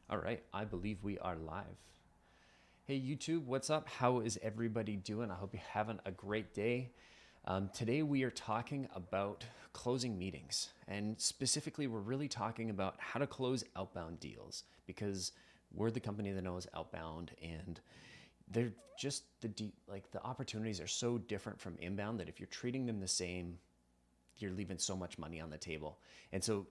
All right, I believe we are live. Hey, YouTube, what's up? How is everybody doing? I hope you're having a great day. Today, we are talking about closing meetings. And specifically, we're really talking about how to close outbound deals because we're the company that knows outbound and they're just the opportunities are so different from inbound that if you're treating them the same, you're leaving so much money on the table. And so,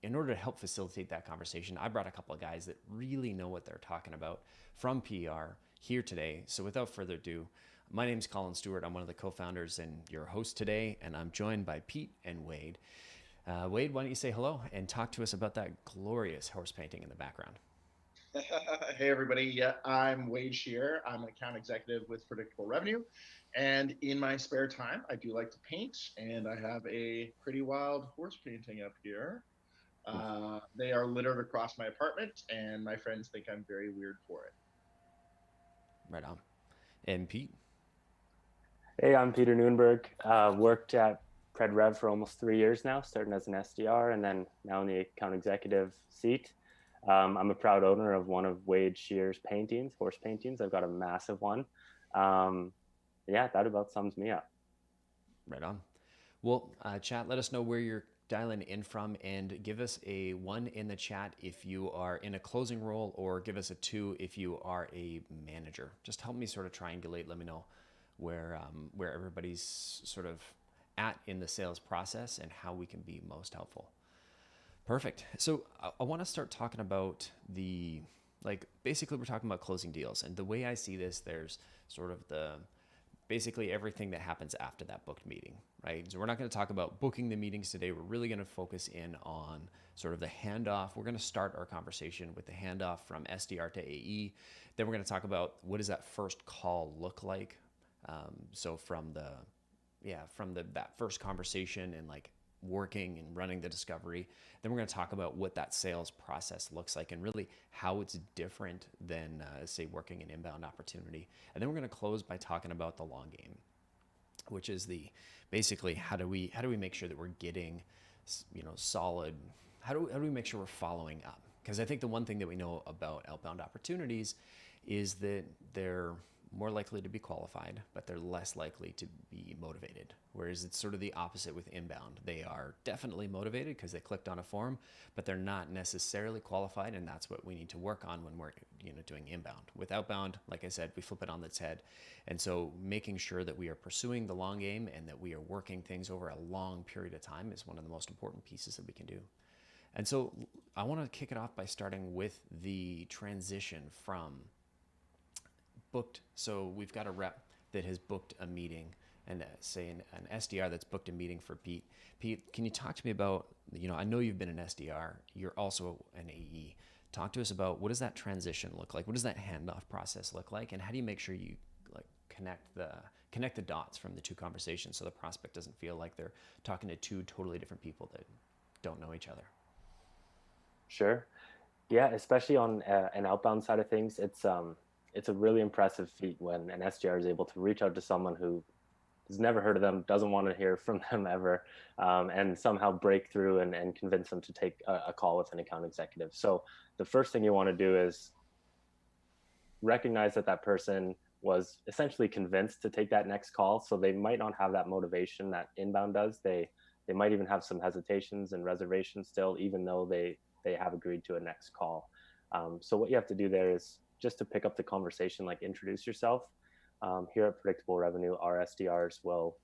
in order to help facilitate that conversation, I brought a couple of guys that really know what they're talking about from PR here today. So, without further ado, my name is Colin Stewart. I'm one of the co founders and your host today, and I'm joined by Pete and Wade. Wade, why don't you say hello and talk to us about that glorious horse painting in the background? Hey, everybody. Yeah, I'm Wade Shear. I'm an account executive with Predictable Revenue. And in my spare time, I do like to paint, and I have a pretty wild horse painting up here. They are littered across my apartment, and my friends think I'm very weird for it. Right on. And Pete? Hey, I'm Peter Noonberg. Worked at PredRev for almost 3 years now, starting as an SDR and then now in the account executive seat. I'm a proud owner of one of Wade Shear's paintings, horse paintings. I've got a massive one. Um, yeah, that about sums me up. Right on. Well, chat, let us know where you're dialing in from and give us a one in the chat if you are in a closing role or give us a two if you are a manager. Just help me sort of triangulate. Let me know where everybody's sort of at in the sales process and how we can be most helpful. Perfect. So I want to start talking about basically we're talking about closing deals. And the way I see this, there's sort of basically everything that happens after that booked meeting, right? So we're not going to talk about booking the meetings today. We're really going to focus in on sort of the handoff. We're going to start our conversation with the handoff from SDR to AE. Then we're going to talk about what does that first call look like. So from that first conversation and like working and running the discovery. Then we're going to talk about what that sales process looks like and really how it's different than, say, working an inbound opportunity. And then we're going to close by talking about the long game, which is the basically how do we make sure that we're getting, solid. How do we make sure we're following up? Because I think the one thing that we know about outbound opportunities is that they're more likely to be qualified, but they're less likely to be motivated. Whereas it's sort of the opposite with inbound. They are definitely motivated because they clicked on a form, but they're not necessarily qualified, and that's what we need to work on when we're doing inbound. With outbound, like I said, we flip it on its head, and so making sure that we are pursuing the long game and that we are working things over a long period of time is one of the most important pieces that we can do. And so I want to kick it off by starting with the transition from booked. So we've got a rep that has booked a meeting and say an SDR that's booked a meeting for Pete. Pete, can you talk to me about, I know you've been an SDR, you're also an AE. Talk to us about what does that transition look like? What does that handoff process look like? And how do you make sure you like connect the dots from the two conversations so the prospect doesn't feel like they're talking to two totally different people that don't know each other? Sure. Yeah, especially on an outbound side of things, it's a really impressive feat when an SDR is able to reach out to someone who has never heard of them, doesn't want to hear from them ever, and somehow break through and convince them to take a call with an account executive. So the first thing you want to do is recognize that that person was essentially convinced to take that next call. So they might not have that motivation that inbound does. They might even have some hesitations and reservations still, even though they have agreed to a next call. So what you have to do there is just to pick up the conversation, like introduce yourself. Here at Predictable Revenue, our SDRs will,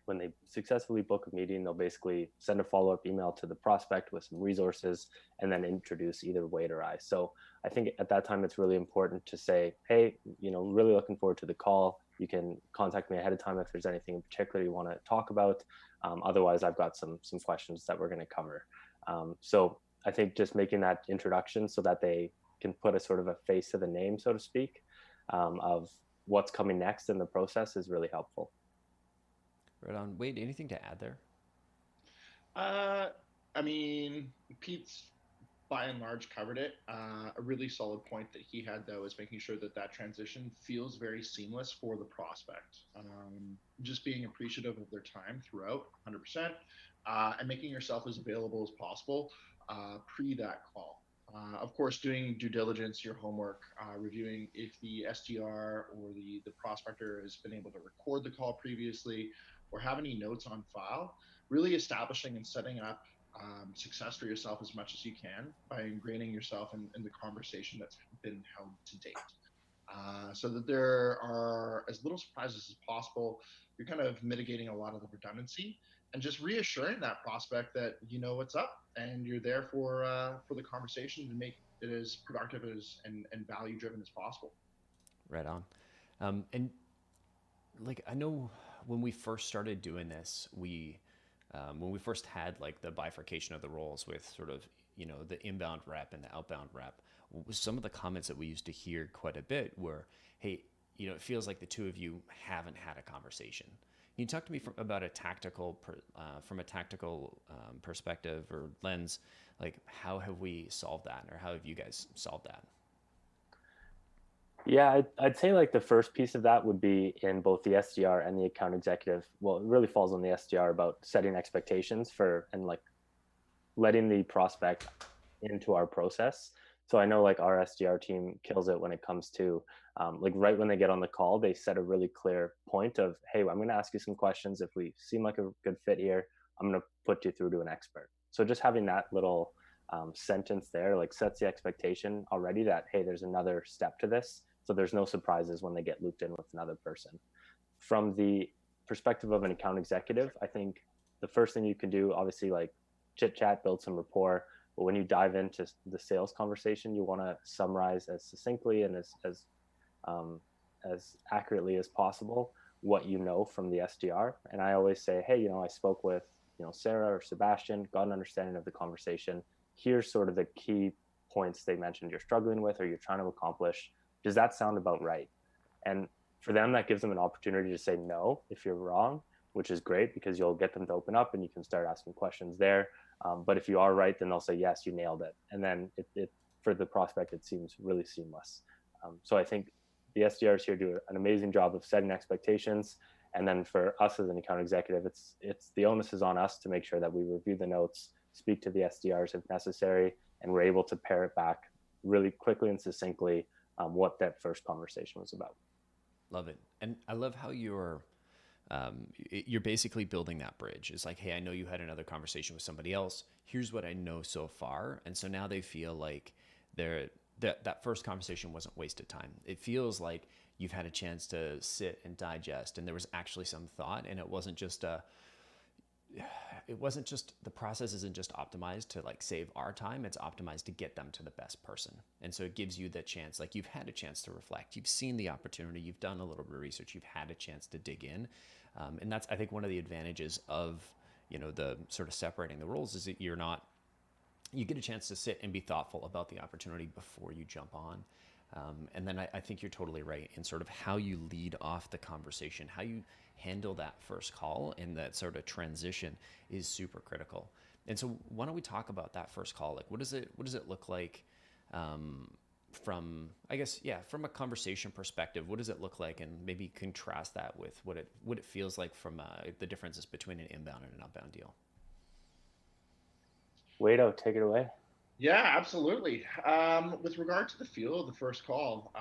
when they successfully book a meeting, they'll basically send a follow-up email to the prospect with some resources and then introduce either Wade or I. So I think at that time, it's really important to say, hey, really looking forward to the call. You can contact me ahead of time if there's anything in particular you want to talk about. Otherwise, I've got some questions that we're going to cover. So I think just making that introduction so that they can put a sort of a face to the name, so to speak, of what's coming next in the process is really helpful. Right on. Wade, anything to add there? Uh, I mean, Pete's by and large covered it. A really solid point that he had, though, is making sure that that transition feels very seamless for the prospect. Just being appreciative of their time throughout, 100%, and making yourself as available as possible pre that call. Of course, doing due diligence, your homework, reviewing if the SDR or the prospector has been able to record the call previously or have any notes on file, really establishing and setting up success for yourself as much as you can by ingraining yourself in the conversation that's been held to date. So that there are as little surprises as possible. You're kind of mitigating a lot of the redundancy and just reassuring that prospect that you know what's up and you're there for the conversation to make it as productive as and value driven as possible. Right on. And like I know when we first started doing this, when we first had like the bifurcation of the roles with sort of the inbound rep and the outbound rep, some of the comments that we used to hear quite a bit were, "Hey, it feels like the two of you haven't had a conversation." Can you talk to me about from a tactical perspective or lens, like how have we solved that, or how have you guys solved that? Yeah, I'd say like the first piece of that would be in both the SDR and the account executive. Well, it really falls on the SDR about setting expectations for and like letting the prospect into our process. So I know like our SDR team kills it when it comes to like right when they get on the call, they set a really clear point of, hey, I'm going to ask you some questions. If we seem like a good fit here, I'm going to put you through to an expert. So just having that little sentence there like sets the expectation already that, hey, there's another step to this. So there's no surprises when they get looped in with another person. From the perspective of an account executive, I think the first thing you can do, obviously, like chit chat, build some rapport. But when you dive into the sales conversation, you want to summarize as succinctly and as accurately as possible what you know from the SDR. And I always say, hey, I spoke with Sarah or Sebastian, got an understanding of the conversation. Here's sort of the key points they mentioned you're struggling with or you're trying to accomplish. Does that sound about right? And for them, that gives them an opportunity to say no if you're wrong, which is great because you'll get them to open up and you can start asking questions there. But if you are right, then they'll say, yes, you nailed it. And then it for the prospect, it seems really seamless. So I think the SDRs here do an amazing job of setting expectations. And then for us as an account executive, it's the onus is on us to make sure that we review the notes, speak to the SDRs if necessary, and we're able to pare it back really quickly and succinctly what that first conversation was about. Love it. And I love how you're basically building that bridge. It's like, hey, I know you had another conversation with somebody else. Here's what I know so far. And so now they feel like that first conversation wasn't wasted time. It feels like you've had a chance to sit and digest, and there was actually some thought, and it wasn't just the process isn't just optimized to like save our time, it's optimized to get them to the best person. And so it gives you the chance, like you've had a chance to reflect, you've seen the opportunity, you've done a little bit of research, you've had a chance to dig in. And that's, I think, one of the advantages of the sort of separating the roles is that you get a chance to sit and be thoughtful about the opportunity before you jump on. And then I think you're totally right in sort of how you lead off the conversation, how you handle that first call, and that sort of transition is super critical. And so why don't we talk about that first call? Like, what does it look like from, I guess, yeah, from a conversation perspective? What does it look like, and maybe contrast that with what it feels like from the differences between an inbound and an outbound deal. Wado, take it away. Yeah, absolutely. With regard to the feel of the first call,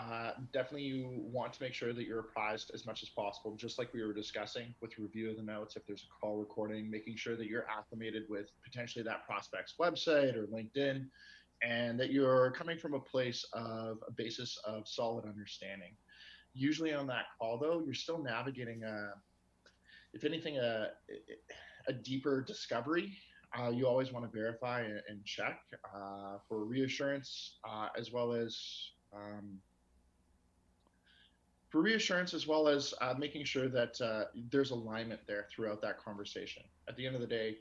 definitely you want to make sure that you're apprised as much as possible, just like we were discussing with review of the notes. If there's a call recording, making sure that you're acclimated with potentially that prospect's website or LinkedIn, and that you're coming from a place of a basis of solid understanding. Usually on that call, though, you're still navigating if anything, a deeper discovery. You always want to verify and check for reassurance, as well as um, making sure that there's alignment there throughout that conversation. At the end of the day,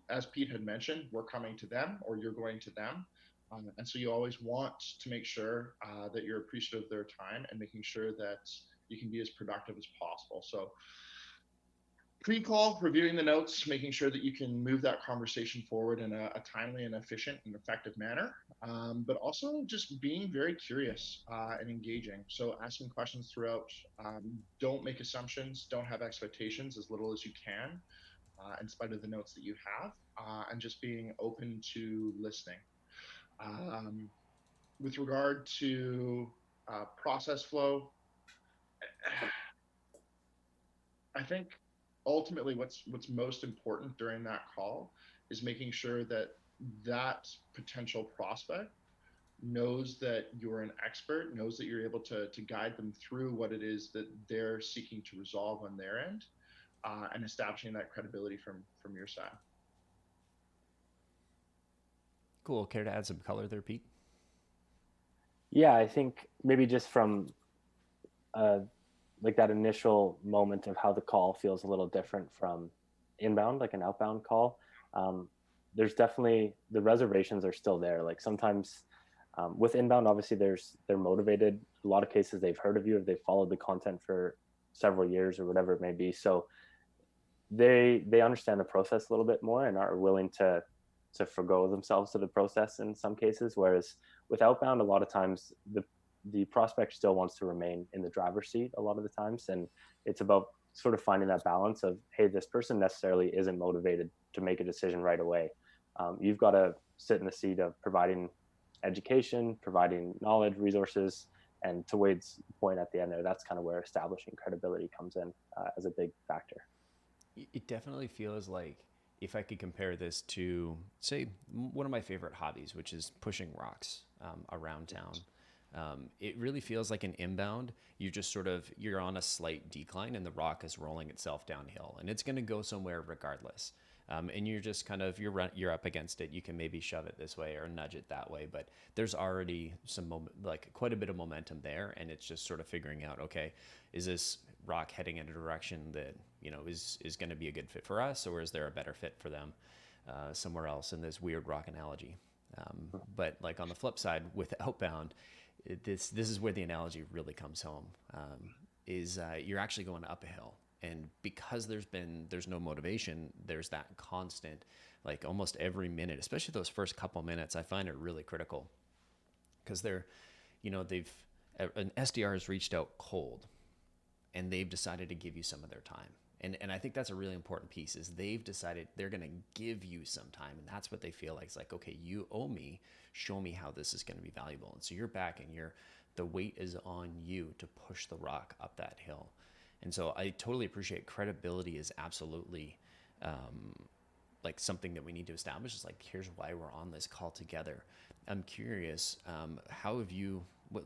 as Pete had mentioned, we're coming to them or you're going to them. And so you always want to make sure that you're appreciative of their time and making sure that you can be as productive as possible. So pre-call, reviewing the notes, making sure that you can move that conversation forward in a timely and efficient and effective manner, but also just being very curious and engaging. So asking questions throughout. Don't make assumptions. Don't have expectations, as little as you can, in spite of the notes that you have, and just being open to listening. with regard to process flow, I think ultimately what's most important during that call is making sure that that potential prospect knows that you're an expert, knows that you're able to guide them through what it is that they're seeking to resolve on their end, and establishing that credibility from your side. Cool. Care to add some color there, Pete? Yeah, I think maybe just from uh, like that initial moment of how the call feels a little different from inbound, like an outbound call. Um, there's definitely the reservations are still there. Like sometimes with inbound, obviously they're motivated. A lot of cases they've heard of you, or they've followed the content for several years or whatever it may be. So they understand the process a little bit more and are willing to forgo themselves to the process in some cases. Whereas with outbound, a lot of times the prospect still wants to remain in the driver's seat a lot of the times, and it's about sort of finding that balance of, hey, this person necessarily isn't motivated to make a decision right away. You've got to sit in the seat of providing education, providing knowledge, resources, and to Wade's point at the end there, that's kind of where establishing credibility comes in as a big factor. It definitely feels like, if I could compare this to, say, one of my favorite hobbies, which is pushing rocks around town. It really feels like an inbound. You're on a slight decline, and the rock is rolling itself downhill, and it's going to go somewhere regardless. And you're just kind of you're up against it. You can maybe shove it this way or nudge it that way, but there's already like quite a bit of momentum there, and it's just sort of figuring out, okay, is this rock heading in a direction that is going to be a good fit for us, or is there a better fit for them somewhere else, in this weird rock analogy? But like on the flip side with outbound, this is where the analogy really comes home. Is you're actually going up a hill, and because there's no motivation, there's that constant, like almost every minute, especially those first couple minutes, I find it really critical, because they've an SDR has reached out cold, and they've decided to give you some of their time. And I think that's a really important piece, is they've decided they're going to give you some time, and that's what they feel like. It's like, okay, you owe me, show me how this is going to be valuable. And so you're back, and the weight is on you to push the rock up that hill. And so I totally appreciate credibility is absolutely like something that we need to establish. It's like, here's why we're on this call together. I'm curious, how have you, what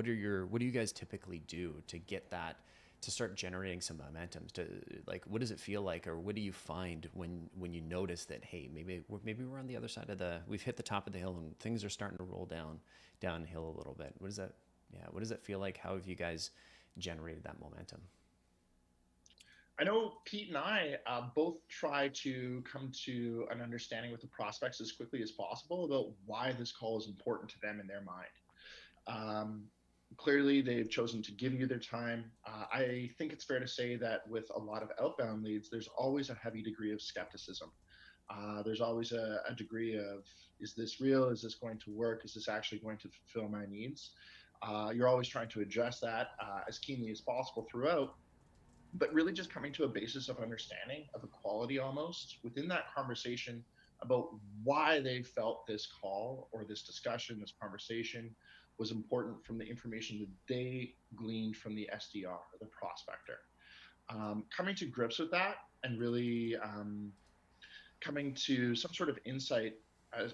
do you guys typically do to get that, to start generating some momentum? To, like, what does it feel like, or what do you find when you notice that, hey, maybe we're on the other side of we've hit the top of the hill and things are starting to roll downhill a little bit? What does that feel like? How have you guys generated that momentum? I know Pete and I both try to come to an understanding with the prospects as quickly as possible about why this call is important to them in their mind. Um, Clearly, they've chosen to give you their time. I think it's fair to say that with a lot of outbound leads, there's always a heavy degree of skepticism. There's always a degree of, is this real? Is this going to work? Is this actually going to fulfill my needs? You're always trying to address that as keenly as possible throughout, but really just coming to a basis of understanding, of equality almost within that conversation, about why they felt this call or this discussion, this conversation was important from the information that they gleaned from the SDR or the prospector. Coming to grips with that, and really coming to some sort of insight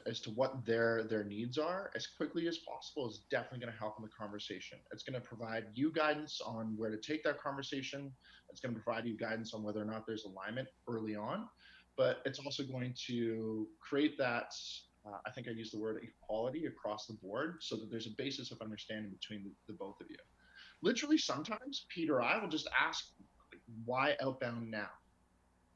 as to what their needs are as quickly as possible is definitely going to help in the conversation. It's going to provide you guidance on where to take that conversation. It's going to provide you guidance on whether or not there's alignment early on, but it's also going to create that, I think I used the word equality across the board, so that there's a basis of understanding between the both of you. Literally, sometimes Pete or I will just ask, like, why outbound now?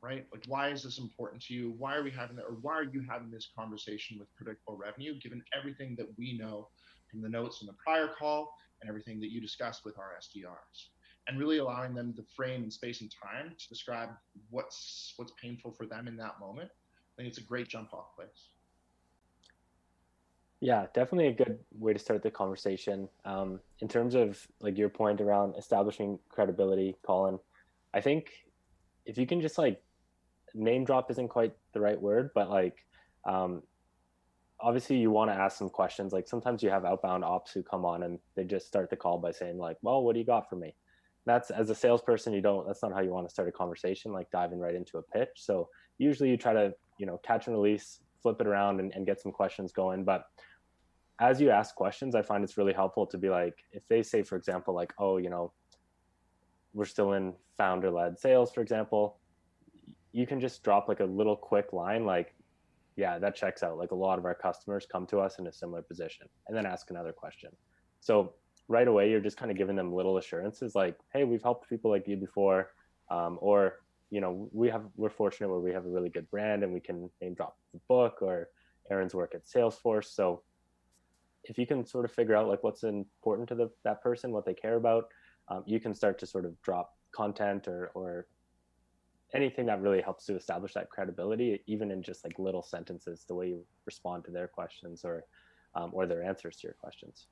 Right? Like, why is this important to you? Why are we having that? Or why are you having this conversation with predictable revenue, given everything that we know from the notes from the prior call and everything that you discussed with our SDRs? And really allowing them the frame and space and time to describe what's painful for them in that moment. I think it's a great jump off place. Yeah, definitely a good way to start the conversation. In terms of like your point around establishing credibility, Colin, I think if you can just like name drop isn't quite the right word, but like obviously you want to ask some questions. Like sometimes you have outbound ops who come on and they just start the call by saying like, well, what do you got for me? That's, as a salesperson, that's not how you want to start a conversation, like diving right into a pitch. So usually you try to, catch and release, flip it around and get some questions going. But as you ask questions, I find it's really helpful to be like, if they say, for example, like, oh, we're still in founder led sales, for example, you can just drop like a little quick line like, yeah, that checks out. Like a lot of our customers come to us in a similar position, and then ask another question. So right away, you're just kind of giving them little assurances like, hey, we've helped people like you before. Or, we're fortunate where we have a really good brand and we can name drop the book or Aaron's work at Salesforce. So if you can sort of figure out like what's important to that person, what they care about, you can start to sort of drop content or anything that really helps to establish that credibility, even in just like little sentences, the way you respond to their questions or their answers to your questions.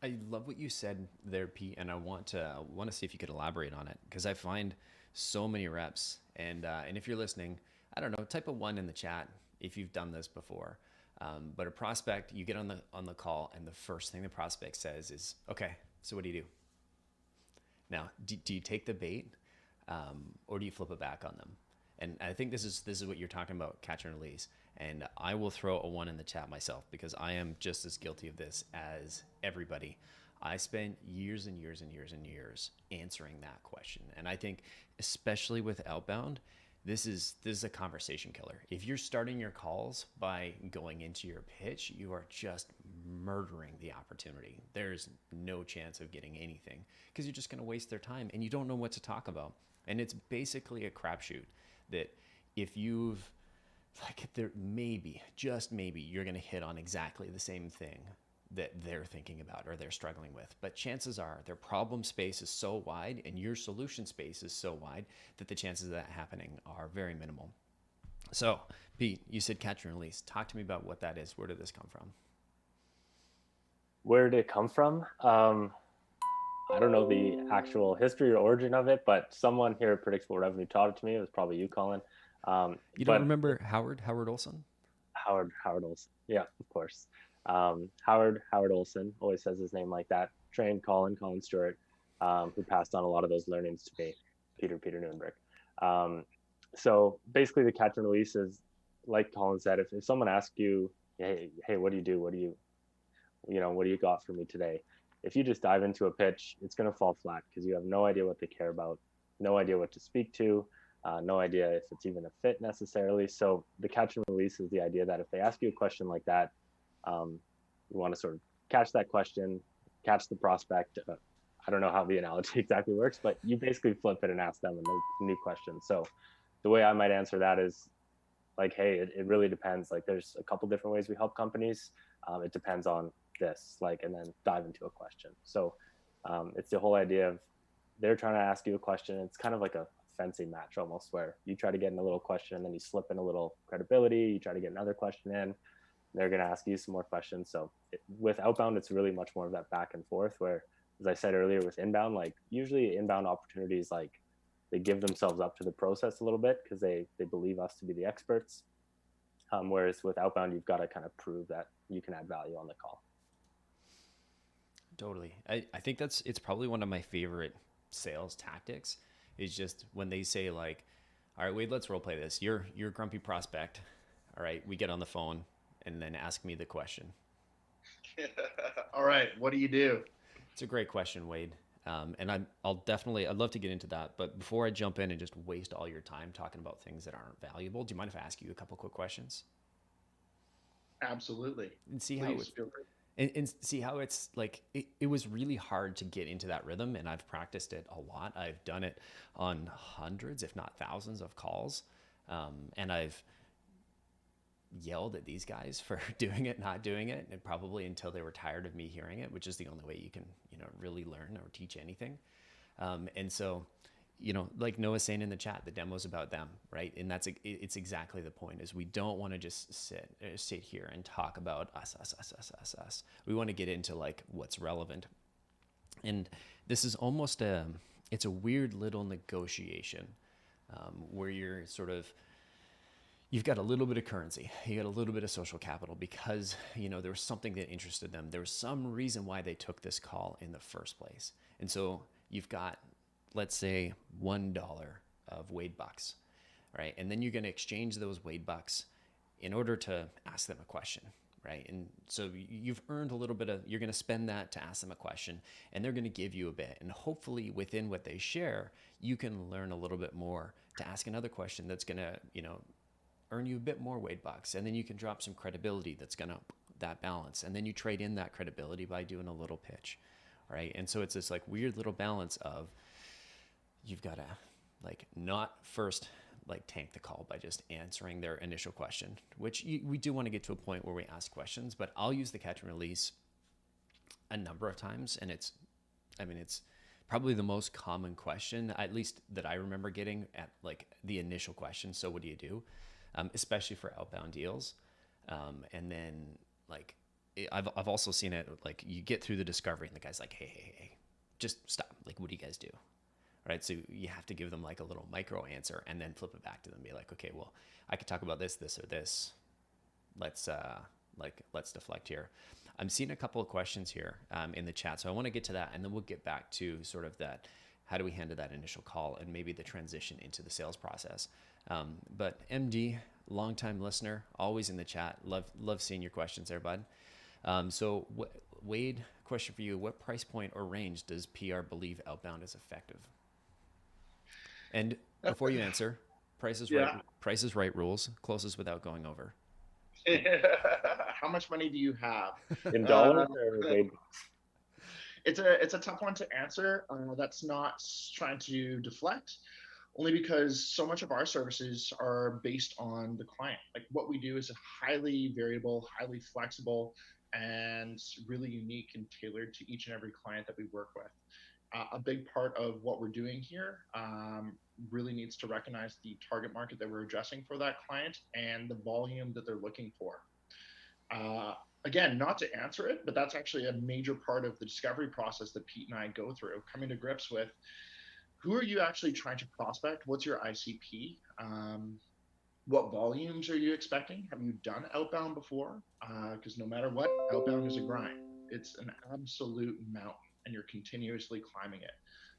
I love what you said there, Pete, and I want to see if you could elaborate on it, because I find so many reps, and if you're listening, I don't know, type a 1 in the chat if you've done this before. But a prospect, you get on the call, and the first thing the prospect says is, "Okay, so what do you do?" Now, do you take the bait, or do you flip it back on them? And I think this is what you're talking about, catch and release. And I will throw a 1 in the chat myself, because I am just as guilty of this as everybody. I spent years and years and years and years answering that question. And I think, especially with outbound, this is a conversation killer. If you're starting your calls by going into your pitch, you are just murdering the opportunity. There's no chance of getting anything, because you're just going to waste their time and you don't know what to talk about. And it's basically a crapshoot that if you've there maybe, just maybe, you're going to hit on exactly the same thing that they're thinking about or they're struggling with. But chances are their problem space is so wide and your solution space is so wide that the chances of that happening are very minimal. So, Pete, you said catch and release. Talk to me about what that is. Where did this come from? Where did it come from? I don't know the actual history or origin of it, but someone here at Predictable Revenue taught it to me. It was probably you, Colin. You don't remember Howard Olson? Howard Olson. Yeah, of course. Howard Olson, always says his name like that. Trained Colin Stewart, who passed on a lot of those learnings to me, Peter Newenberg. So basically the catch and release is, like Colin said, if someone asks you, hey, what do you do? What do you got for me today? If you just dive into a pitch, it's going to fall flat because you have no idea what they care about, no idea what to speak to, no idea if it's even a fit necessarily. So the catch and release is the idea that if they ask you a question like that, you want to sort of catch that question, catch the prospect. I don't know how the analogy exactly works, but you basically flip it and ask them a new question. So the way I might answer that is like, hey, it really depends. Like there's a couple different ways we help companies. It depends on this, like, and then dive into a question. So it's the whole idea of they're trying to ask you a question. It's kind of like a fencing match almost, where you try to get in a little question and then you slip in a little credibility. You try to get another question in. They're going to ask you some more questions. So with outbound, it's really much more of that back and forth, where, as I said earlier, with inbound, like usually inbound opportunities, like they give themselves up to the process a little bit because they believe us to be the experts. Whereas with outbound, you've got to kind of prove that you can add value on the call. Totally. I think it's probably one of my favorite sales tactics, is just when they say like, all right, Wade, let's role play this. You're a grumpy prospect. All right, we get on the phone and then ask me the question. All right, what do you do? It's a great question, Wade. And I'd love to get into that. But before I jump in and just waste all your time talking about things that aren't valuable, do you mind if I ask you a couple quick questions? Absolutely. And see Please, and see how it's like, it was really hard to get into that rhythm, and I've practiced it a lot. I've done it on hundreds, if not thousands of calls. And I've yelled at these guys for doing it, not doing it, and probably until they were tired of me hearing it, which is the only way you can, really learn or teach anything. And so, like Noah's saying in the chat, the demo's about them, right? And it's exactly the point, is we don't want to just sit here and talk about us. We want to get into like what's relevant. And this is almost it's a weird little negotiation, where you're sort of, you've got a little bit of currency, you got a little bit of social capital because, there was something that interested them. There was some reason why they took this call in the first place. And so you've got, let's say, $1 of Wade bucks, right? And then you're going to exchange those Wade bucks in order to ask them a question, right? And so you've earned a little bit of, you're going to spend that to ask them a question, and they're going to give you a bit. And hopefully within what they share, you can learn a little bit more to ask another question that's going to, earn you a bit more Wade bucks. And then you can drop some credibility that's going to that balance. And then you trade in that credibility by doing a little pitch, right? And so it's this like weird little balance of, you've got to like not first like tank the call by just answering their initial question, which we do want to get to a point where we ask questions, but I'll use the catch and release a number of times. And it's probably the most common question, at least that I remember getting at like the initial question. So what do you do? Especially for outbound deals. And then like, I've also seen it like you get through the discovery and the guy's like, hey, just stop. Like, what do you guys do? Right. So you have to give them like a little micro answer and then flip it back to them. Be like, okay, well, I could talk about this, or this. Let's deflect here. I'm seeing a couple of questions here in the chat. So I want to get to that, and then we'll get back to sort of that. How do we handle that initial call and maybe the transition into the sales process? But MD, longtime listener, always in the chat. Love seeing your questions there, bud. So Wade, question for you. What price point or range does PR believe outbound is effective? And before you answer, Price is right rules, closest without going over. How much money do you have? In dollars or Wade? It's a tough one to answer. That's not trying to deflect, only because so much of our services are based on the client. Like what we do is highly variable, highly flexible, and really unique and tailored to each and every client that we work with. A big part of what we're doing here really needs to recognize the target market that we're addressing for that client and the volume that they're looking for. Again, not to answer it, but that's actually a major part of the discovery process that Pete and I go through, coming to grips with who are you actually trying to prospect? What's your ICP? What volumes are you expecting? Have you done outbound before? Because no matter what, outbound is a grind. It's an absolute mountain, and you're continuously climbing it.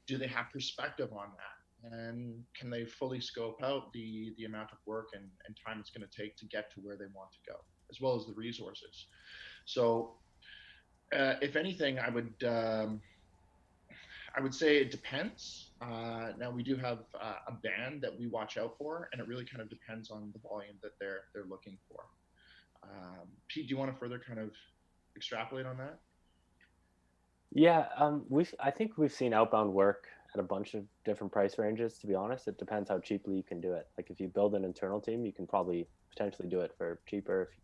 Do they have perspective on that? And can they fully scope out the amount of work and time it's going to take to get to where they want to go, as well as the resources? So if anything, I would say it depends. Now we do have a band that we watch out for, and it really kind of depends on the volume that they're looking for. Pete, do you want to further kind of extrapolate on that? Yeah, I think we've seen outbound work at a bunch of different price ranges. To be honest, it depends how cheaply you can do it. Like if you build an internal team, you can probably potentially do it for cheaper. If,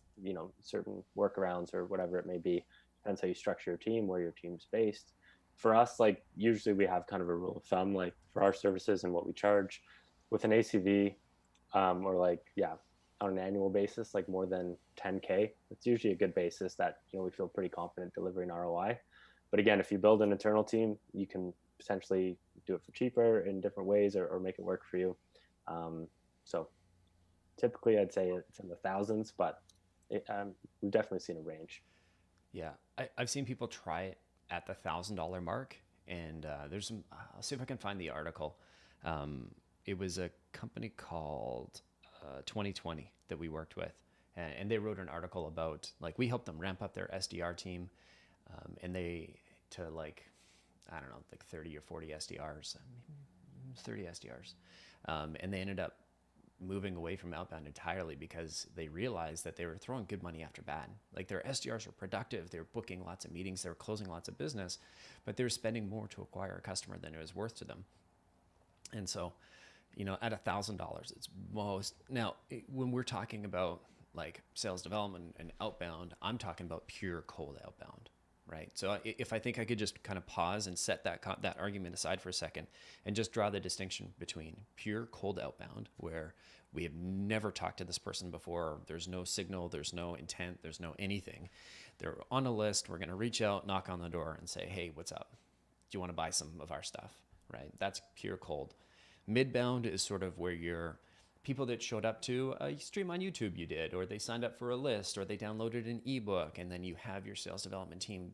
certain workarounds or whatever it may be. Depends how you structure your team, where your team's based. For us, like usually we have kind of a rule of thumb, like for our services and what we charge with an ACV, or on an annual basis, like more than 10K. It's usually a good basis that we feel pretty confident delivering ROI. But again, if you build an internal team, you can potentially do it for cheaper in different ways or make it work for you. So typically I'd say it's in the thousands, but we've definitely seen a range. Yeah, I've seen people try it at the $1,000 mark, and there's some. I'll see if I can find the article. It was a company called 2020 that we worked with, and they wrote an article about like we helped them ramp up their SDR team, and they to like 30 or 40 SDRs, 30 SDRs, and they ended up moving away from outbound entirely because they realized that they were throwing good money after bad. Like their SDRs were productive, they were booking lots of meetings, they were closing lots of business, but they were spending more to acquire a customer than it was worth to them. And so, at $1,000, it's most. Now, when we're talking about like sales development and outbound, I'm talking about pure cold outbound. Right. So if I think I could just kind of pause and set that argument aside for a second and just draw the distinction between pure cold outbound, where we have never talked to this person before. There's no signal. There's no intent. There's no anything. They're on a list. We're going to reach out, knock on the door and say, hey, what's up? Do you want to buy some of our stuff? Right. That's pure cold. Midbound is sort of where people that showed up to a stream on YouTube you did, or they signed up for a list, or they downloaded an ebook, and then you have your sales development team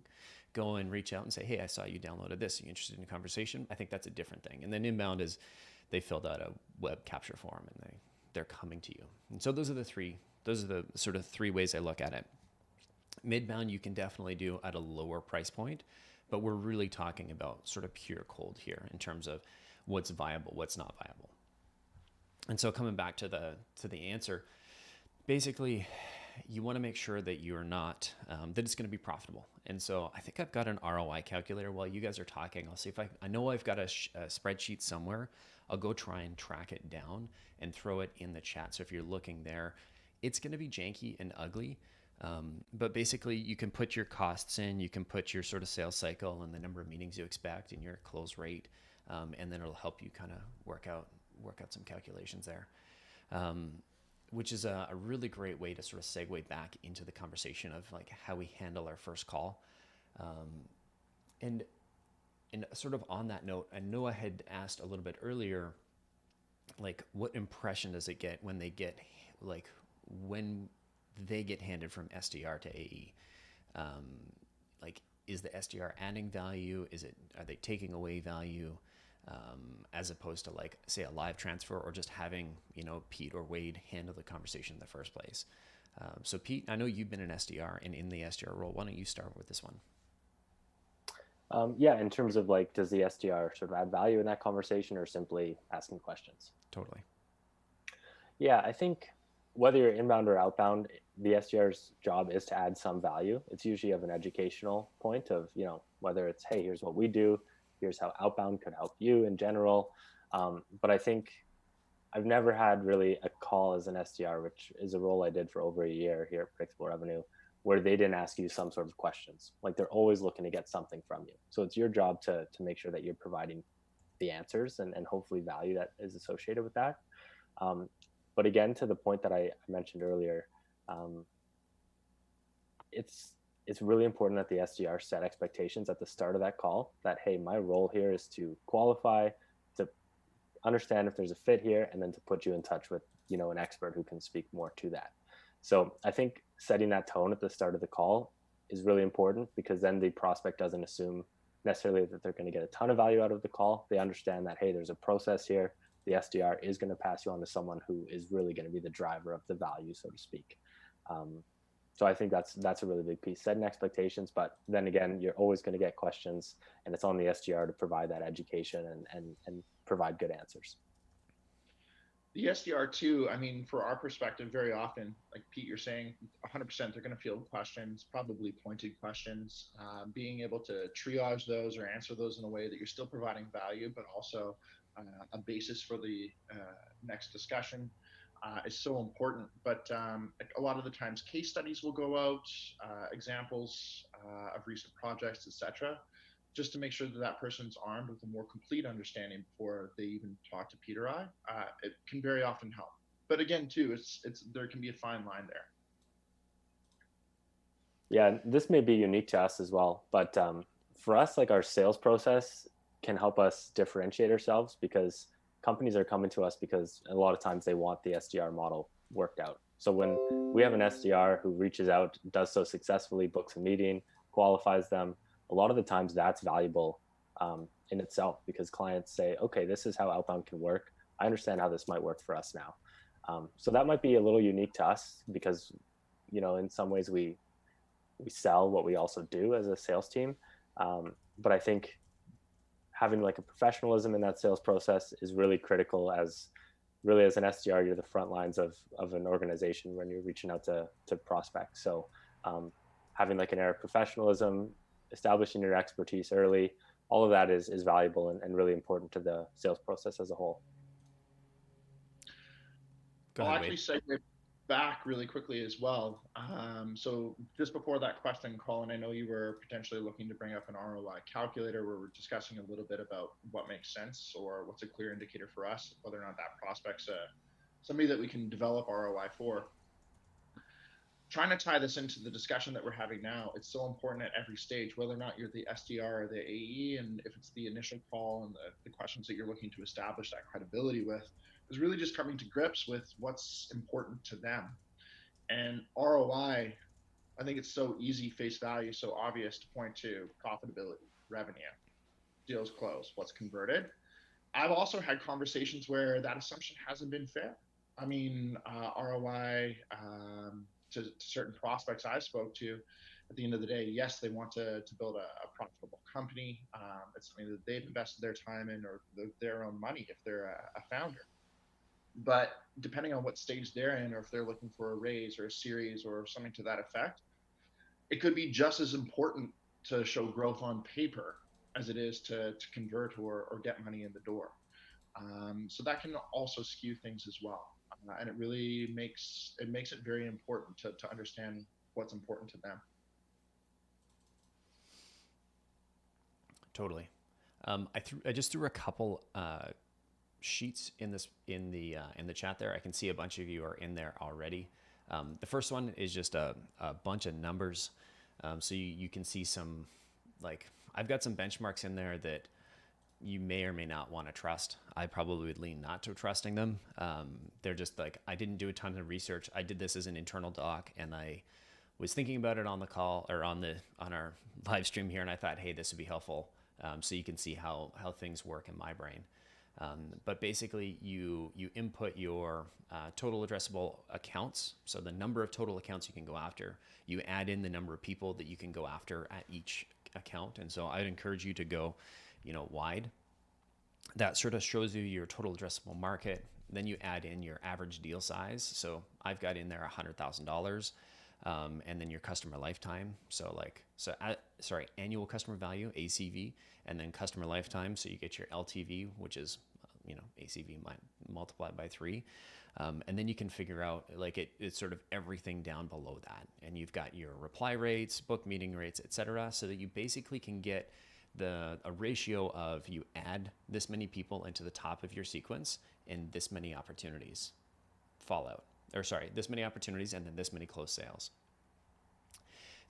go and reach out and say, hey, I saw you downloaded this. Are you interested in a conversation? I think that's a different thing. And then inbound is they filled out a web capture form and they're coming to you. And so those are the sort of three ways I look at it. Midbound you can definitely do at a lower price point, but we're really talking about sort of pure cold here in terms of what's viable, what's not viable. And so coming back to the answer, basically you want to make sure that you're not, that it's going to be profitable. And so I think I've got an ROI calculator while you guys are talking. I'll see if I know I've got a spreadsheet somewhere. I'll go try and track it down and throw it in the chat. So if you're looking there, it's going to be janky and ugly. But basically you can put your costs in, you can put your sort of sales cycle and the number of meetings you expect and your close rate. And then it'll help you kind of work out some calculations there. Which is a really great way to sort of segue back into the conversation of like how we handle our first call. And sort of on that note, I know I had asked a little bit earlier, like what impression does it get when they get handed from SDR to AE? Like, is the SDR adding value? Are they taking away value? As opposed to like, say, a live transfer or just having, Pete or Wade handle the conversation in the first place. So Pete, I know you've been an SDR and in the SDR role. Why don't you start with this one? Yeah, in terms of like, does the SDR sort of add value in that conversation or simply asking questions? Totally. Yeah, I think whether you're inbound or outbound, the SDR's job is to add some value. It's usually of an educational point of, whether it's, hey, here's what we do, here's how outbound could help you in general. But I think I've never had really a call as an SDR, which is a role I did for over a year here at Predictable Revenue, where they didn't ask you some sort of questions. Like they're always looking to get something from you. So it's your job to make sure that you're providing the answers and hopefully value that is associated with that. But again, to the point that I mentioned earlier, it's really important that the SDR set expectations at the start of that call that, hey, my role here is to qualify, to understand if there's a fit here, and then to put you in touch with, an expert who can speak more to that. So I think setting that tone at the start of the call is really important because then the prospect doesn't assume necessarily that they're going to get a ton of value out of the call. They understand that, hey, there's a process here. The SDR is going to pass you on to someone who is really going to be the driver of the value, so to speak. So I think that's a really big piece, setting expectations, but then again, you're always going to get questions and it's on the SDR to provide that education and provide good answers. The SDR too, I mean, for our perspective, very often, like Pete, you're saying 100% they're going to field questions, probably pointed questions, being able to triage those or answer those in a way that you're still providing value, but also a basis for the next discussion. Is so important, but a lot of the times case studies will go out, examples of recent projects, etc., just to make sure that that person's armed with a more complete understanding before they even talk to Pete or I. It can very often help, but again, too, it's there can be a fine line there. Yeah, this may be unique to us as well, but for us, like our sales process can help us differentiate ourselves because companies are coming to us because a lot of times they want the SDR model worked out. So when we have an SDR who reaches out, does so successfully, books a meeting, qualifies them, a lot of the times that's valuable in itself because clients say, okay, this is how outbound can work. I understand how this might work for us now. So that might be a little unique to us because, in some ways we sell what we also do as a sales team. But I think having like a professionalism in that sales process is really critical as an SDR, you're the front lines of an organization when you're reaching out to prospects. So having like an air of professionalism, establishing your expertise early, all of that is valuable and really important to the sales process as a whole. I'll actually segue back really quickly as well. So just before that question, Colin, I know you were potentially looking to bring up an ROI calculator where we're discussing a little bit about what makes sense or what's a clear indicator for us, whether or not that prospect's somebody that we can develop ROI for. Trying to tie this into the discussion that we're having now, it's so important at every stage, whether or not you're the SDR or the AE, and if it's the initial call and the questions that you're looking to establish that credibility with, is really just coming to grips with what's important to them. And ROI, I think it's so easy, face value, so obvious to point to profitability, revenue, deals closed, what's converted. I've also had conversations where that assumption hasn't been fair. I mean, ROI to certain prospects I spoke to, at the end of the day, yes, they want to build a profitable company. It's something that they've invested their time in or their own money if they're a founder. But depending on what stage they're in, or if they're looking for a raise or a series or something to that effect, it could be just as important to show growth on paper as it is to convert or get money in the door. So that can also skew things as well. And it really makes it very important to understand what's important to them. Totally. I just threw a couple sheets in the chat there. I can see a bunch of you are in there already. The first one is just a bunch of numbers. So you can see some, like, I've got some benchmarks in there that you may or may not want to trust. I probably would lean not to trusting them. They're just like, I didn't do a ton of research. I did this as an internal doc, and I was thinking about it on the call or on our live stream here, and I thought, hey, this would be helpful, so you can see how things work in my brain. But basically, you input your total addressable accounts, so the number of total accounts you can go after. You add in the number of people that you can go after at each account, and so I'd encourage you to go, wide. That sort of shows you your total addressable market. Then you add in your average deal size. So I've got in there $100,000, and then your customer lifetime. Annual customer value, ACV, and then customer lifetime. So you get your LTV, which is, ACV multiplied by 3. And then you can figure out, like, it's sort of everything down below that. And you've got your reply rates, book meeting rates, et cetera, so that you basically can get a ratio of you add this many people into the top of your sequence and this many opportunities this many opportunities and then this many closed sales.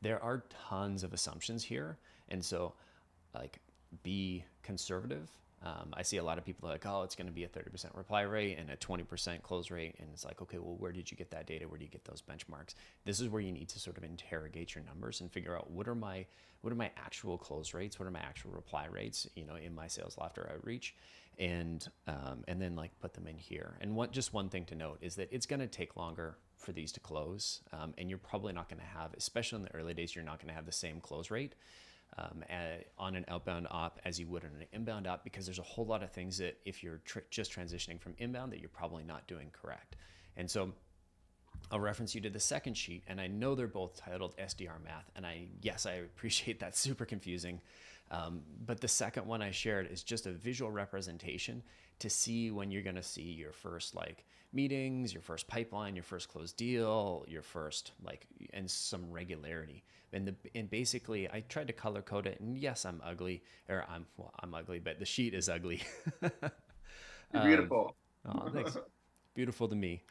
There are tons of assumptions here. And so, like, be conservative. I see a lot of people like, oh, it's going to be a 30% reply rate and a 20% close rate. And it's like, okay, well, where did you get that data? Where do you get those benchmarks? This is where you need to sort of interrogate your numbers and figure out what are my actual close rates? What are my actual reply rates, in my sales loft or outreach? And then, like, put them in here. And just one thing to note is that it's going to take longer for these to close. And you're probably not going to have, especially in the early days, you're not going to have the same close rate on an outbound op as you would on an inbound op, because there's a whole lot of things that if you're just transitioning from inbound that you're probably not doing correct. And so I'll reference you to the second sheet, and I know they're both titled SDR math, and I appreciate that, super confusing. But the second one I shared is just a visual representation to see when you're going to see your first, like, meetings, your first pipeline, your first closed deal, your first, like, and some regularity. And basically, I tried to color code it, and yes, I'm ugly, or I'm ugly, but the sheet is ugly. Beautiful. Oh, thanks. Beautiful to me.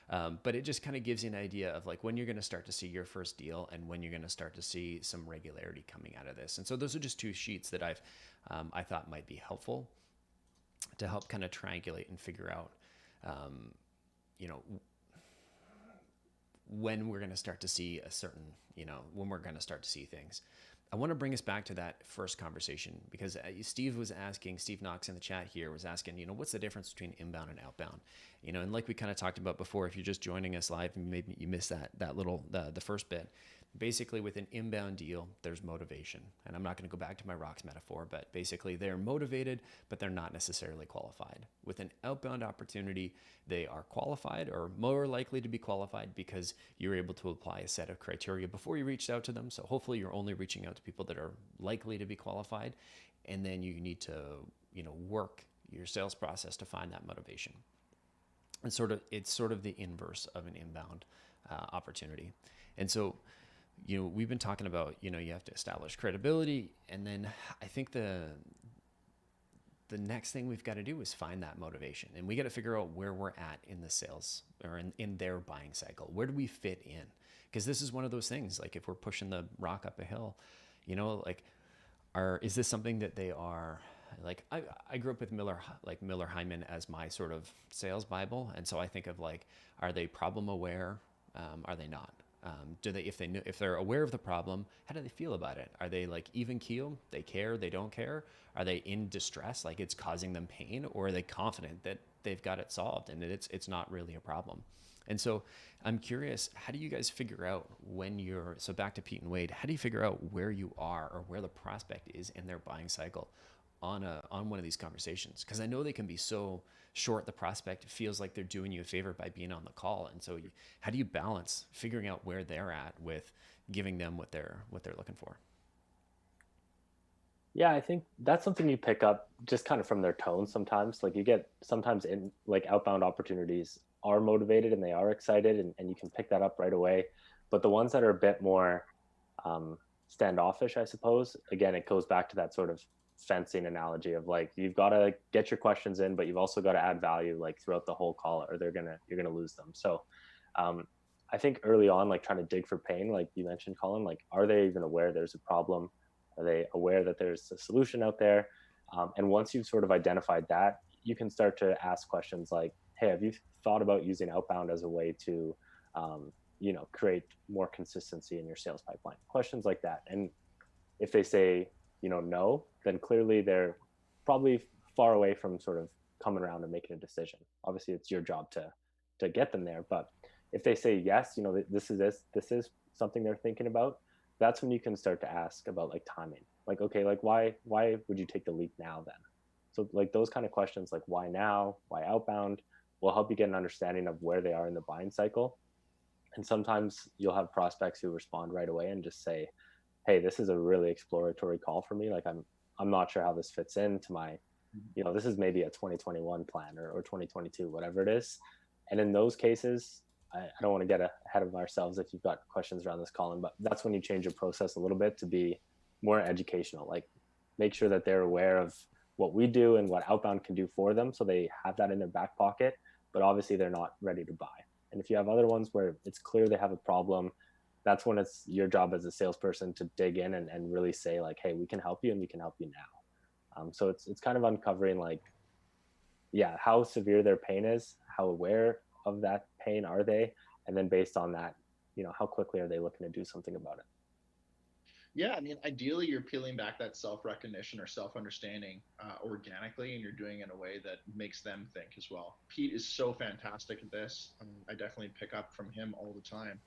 But it just kind of gives you an idea of, like, when you're going to start to see your first deal and when you're going to start to see some regularity coming out of this. And so those are just two sheets that I thought might be helpful to help kind of triangulate and figure out, when we're going to start to see when we're going to start to see things. I want to bring us back to that first conversation, because Steve Knox in the chat here was asking, what's the difference between inbound and outbound? And like we kind of talked about before, if you're just joining us live and maybe you missed that little, the first bit, basically with an inbound deal, there's motivation. And I'm not going to go back to my rocks metaphor, but basically they're motivated, but they're not necessarily qualified. With an outbound opportunity, they are qualified, or more likely to be qualified, because you're able to apply a set of criteria before you reached out to them. So hopefully you're only reaching out to people that are likely to be qualified. And then you need to, work your sales process to find that motivation. And it's sort of the inverse of an inbound opportunity. And so, we've been talking about, you have to establish credibility. And then I think the next thing we've got to do is find that motivation. And we got to figure out where we're at in the sales or in their buying cycle. Where do we fit in? Because this is one of those things, like, if we're pushing the rock up a hill, like, is this something that they are like I grew up with Miller Hyman as my sort of sales Bible. And so I think of like, are they problem aware? Are they not? Do they, if they're aware of the problem, how do they feel about it? Are they like even keel? They care, they don't care? Are they in distress, like it's causing them pain, or are they confident that they've got it solved and that it's not really a problem? And so I'm curious, how do you guys figure out when you're, so back to Pete and Wade, how do you figure out where you are or where the prospect is in their buying cycle on one of these conversations? Because I know they can be so short, the prospect feels like they're doing you a favor by being on the call. And so how do you balance figuring out where they're at with giving them what they're looking for? Yeah, I think that's something you pick up just kind of from their tone sometimes. Like you get sometimes in like outbound opportunities are motivated and they are excited, and you can pick that up right away. But the ones that are a bit more standoffish, I suppose, again, it goes back to that sort of fencing analogy of like you've got to get your questions in, but you've also got to add value like throughout the whole call, or you're gonna lose them. So I think early on, like trying to dig for pain, like you mentioned, Colin, like are they even aware there's a problem? Are they aware that there's a solution out there? And once you've sort of identified that, you can start to ask questions like, hey, have you thought about using outbound as a way to, create more consistency in your sales pipeline? Questions like that. And if they say, no, then clearly they're probably far away from sort of coming around and making a decision. Obviously, it's your job to get them there. But if they say yes, this is something they're thinking about, that's when you can start to ask about like timing. Like, okay, like why would you take the leap now then? So like those kind of questions, like why now, why outbound, will help you get an understanding of where they are in the buying cycle. And sometimes you'll have prospects who respond right away and just say, hey, this is a really exploratory call for me. Like I'm not sure how this fits into my, this is maybe a 2021 plan or 2022, whatever it is. And in those cases, I don't want to get ahead of ourselves if you've got questions around this, Colin, but that's when you change your process a little bit to be more educational. Like make sure that they're aware of what we do and what outbound can do for them, so they have that in their back pocket, but obviously they're not ready to buy. And if you have other ones where it's clear they have a problem, that's when it's your job as a salesperson to dig in and really say like, hey, we can help you and we can help you now. So it's kind of uncovering like, yeah, how severe their pain is, how aware of that pain are they, and then based on that, how quickly are they looking to do something about it? Yeah, I mean, ideally, you're peeling back that self-recognition or self-understanding organically, and you're doing it in a way that makes them think as well. Pete is so fantastic at this. I definitely pick up from him all the time.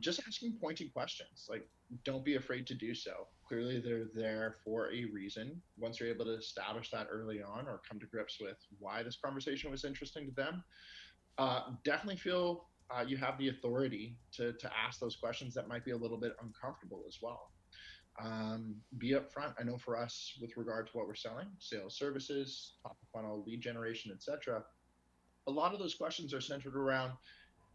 Just asking pointing questions. Like, don't be afraid to do so. Clearly, they're there for a reason. Once you're able to establish that early on or come to grips with why this conversation was interesting to them, definitely feel you have the authority to ask those questions that might be a little bit uncomfortable as well. Be upfront. I know for us, with regard to what we're selling, sales services, top of funnel, lead generation, etc., a lot of those questions are centered around,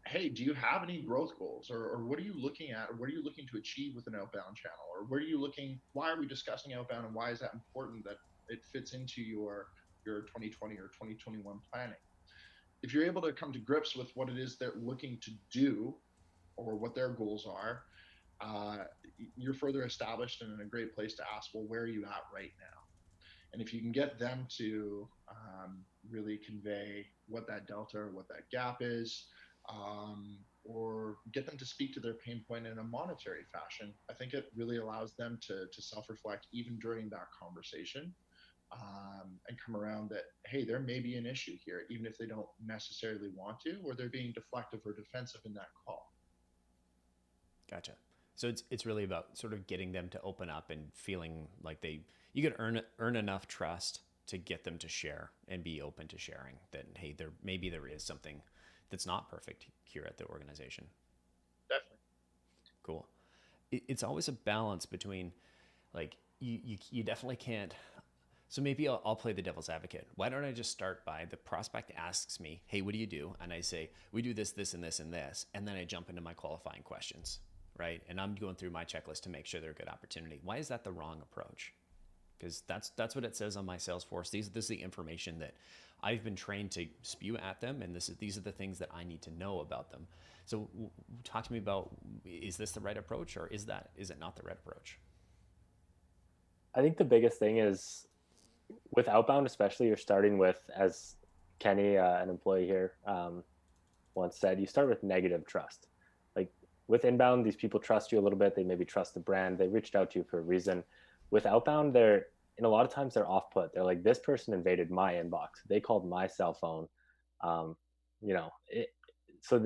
hey, do you have any growth goals, or what are you looking at, or what are you looking to achieve with an outbound channel, or where are you looking, why are we discussing outbound, and why is that important that it fits into your 2020 or 2021 planning? If you're able to come to grips with what it is they're looking to do or what their goals are, uh, you're further established and in a great place to ask, well, where are you at right now? And if you can get them to really convey what that delta or what that gap is, or get them to speak to their pain point in a monetary fashion, I think it really allows them to self-reflect even during that conversation, and come around that, hey, there may be an issue here, even if they don't necessarily want to, or they're being deflective or defensive in that call. Gotcha. So it's really about sort of getting them to open up and feeling like you could earn enough trust to get them to share and be open to sharing that, hey, maybe there is something that's not perfect here at the organization. Definitely. Cool. It's always a balance between like you definitely can't. So maybe I'll play the devil's advocate. Why don't I just start by the prospect asks me, hey, what do you do? And I say, we do this, this, and this, and this. And then I jump into my qualifying questions, right? And I'm going through my checklist to make sure they're a good opportunity. Why is that the wrong approach? Because that's what it says on my Salesforce. This is the information that I've been trained to spew at them, and these are the things that I need to know about them. So talk to me about, is this the right approach, or is it not the right approach? I think the biggest thing is with outbound, especially, you're starting with, as Kenny, an employee here, once said, you start with negative trust. Like with inbound, these people trust you a little bit. They maybe trust the brand. They reached out to you for a reason. With outbound, they're, in a lot of times they're off put. They're like, this person invaded my inbox. They called my cell phone. Um, you know, so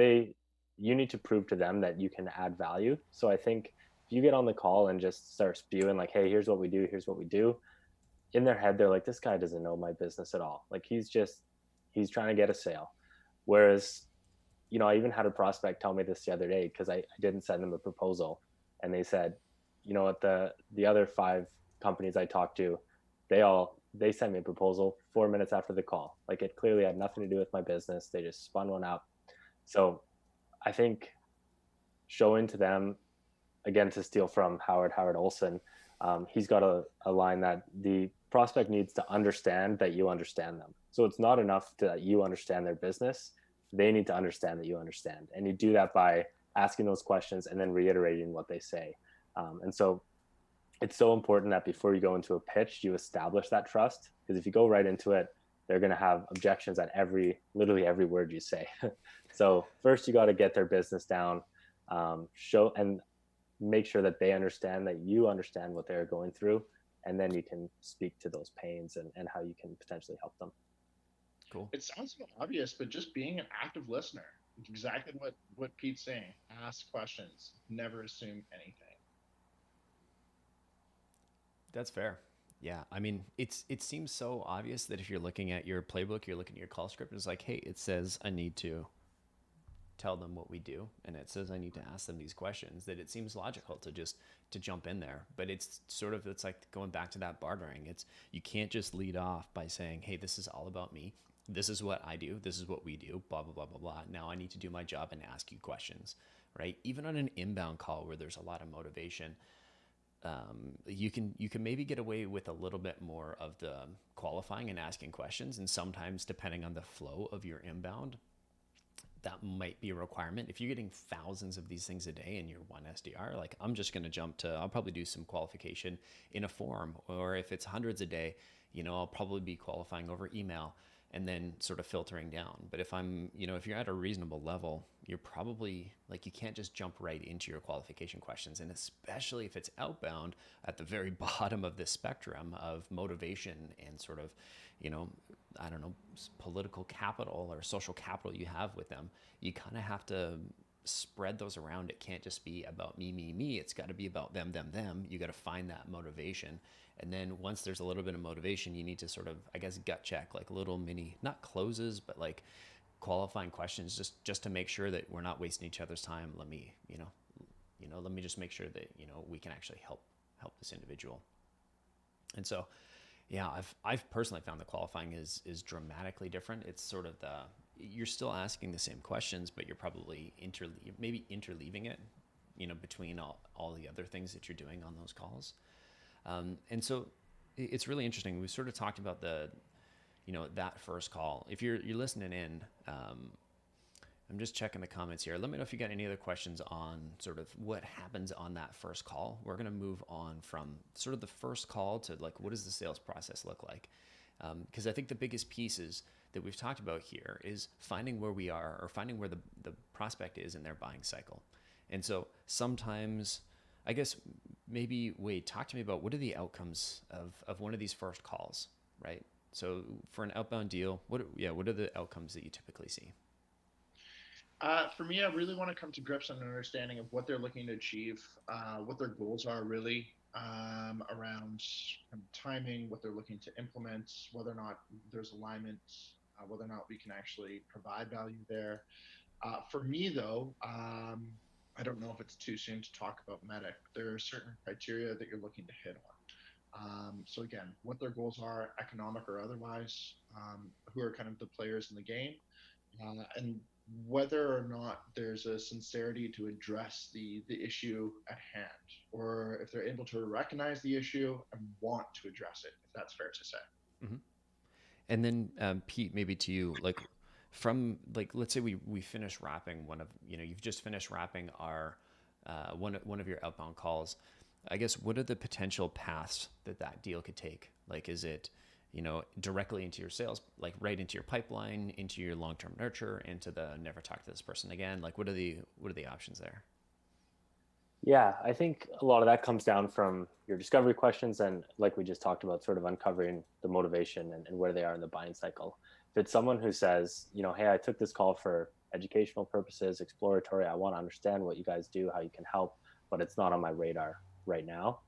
you need to prove to them that you can add value. So I think if you get on the call and just start spewing like, hey, here's what we do, here's what we do, in their head they're like, this guy doesn't know my business at all. Like he's trying to get a sale. Whereas, I even had a prospect tell me this the other day because I didn't send them a proposal, and they said, what, the other 5 companies I talked to, they sent me a proposal 4 minutes after the call. Like it clearly had nothing to do with my business. They just spun one up. So I think showing to them, again, to steal from Howard Olson, he's got a line that the prospect needs to understand that you understand them. So it's not enough that you understand their business. They need to understand that you understand. And you do that by asking those questions and then reiterating what they say. And so it's so important that before you go into a pitch, you establish that trust. Because if you go right into it, they're going to have objections at literally every word you say. So first you got to get their business down, show and make sure that they understand that you understand what they're going through, and then you can speak to those pains and how you can potentially help them. Cool. It sounds so obvious, but just being an active listener, exactly what Pete's saying. Ask questions, never assume anything. That's fair. Yeah, I mean, it seems so obvious that if you're looking at your playbook, you're looking at your call script, it's like, hey, it says I need to tell them what we do, and it says I need to ask them these questions, that it seems logical to jump in there. But it's like going back to that bartering. It's, you can't just lead off by saying, hey, this is all about me, this is what I do, this is what we do, blah blah blah blah blah. Now I need to do my job and ask you questions, right? Even on an inbound call where there's a lot of motivation, you can maybe get away with a little bit more of the qualifying and asking questions. And sometimes, depending on the flow of your inbound, that might be a requirement. If you're getting thousands of these things a day and you're one SDR, like, I'm just going to jump to, I'll probably do some qualification in a form. Or if it's hundreds a day, I'll probably be qualifying over email and then sort of filtering down. But if you're at a reasonable level, you're probably like, you can't just jump right into your qualification questions. And especially if it's outbound, at the very bottom of this spectrum of motivation and sort of, I don't know, political capital or social capital you have with them, you kind of have to spread those around. It can't just be about me, me, me. It's got to be about them, them, them. You got to find that motivation. And then once there's a little bit of motivation, you need to sort of, I guess, gut check, like little mini, not closes, but like qualifying questions, just to make sure that we're not wasting each other's time. Let me just make sure that, we can actually help this individual. And so, yeah, I've personally found the qualifying is dramatically different. It's sort of you're still asking the same questions, but you're probably interleaving it, between all the other things that you're doing on those calls. And so it's really interesting. We sort of talked about that first call. If you're listening in, I'm just checking the comments here. Let me know if you got any other questions on sort of what happens on that first call. We're going to move on from sort of the first call to, like, what does the sales process look like? Because I think the biggest pieces that we've talked about here is finding where we are, or finding where the prospect is in their buying cycle. And so sometimes, I guess, maybe, Wade, talk to me about what are the outcomes of one of these first calls, right? So for an outbound deal, what are the outcomes that you typically see? For me, I really want to come to grips on an understanding of what they're looking to achieve, what their goals are really, around timing, what they're looking to implement, whether or not there's alignment, whether or not we can actually provide value there. For me, though, I don't know if it's too soon to talk about Medic. There are certain criteria that you're looking to hit on. So again, what their goals are, economic or otherwise, who are kind of the players in the game, and whether or not there's a sincerity to address the issue at hand, or if they're able to recognize the issue and want to address it, if that's fair to say. Mm-hmm. And then, Pete, maybe to you, like, from, like, let's say we finish wrapping you've just finished wrapping our one of your outbound calls. I guess, what are the potential paths that deal could take? Like, is it, directly into your sales, like right into your pipeline, into your long-term nurture, into the never talk to this person again? Like, what are the options there? Yeah, I think a lot of that comes down from your discovery questions and, like we just talked about, sort of uncovering the motivation and where they are in the buying cycle. If it's someone who says, hey, I took this call for educational purposes, exploratory, I want to understand what you guys do, how you can help, but it's not on my radar right now.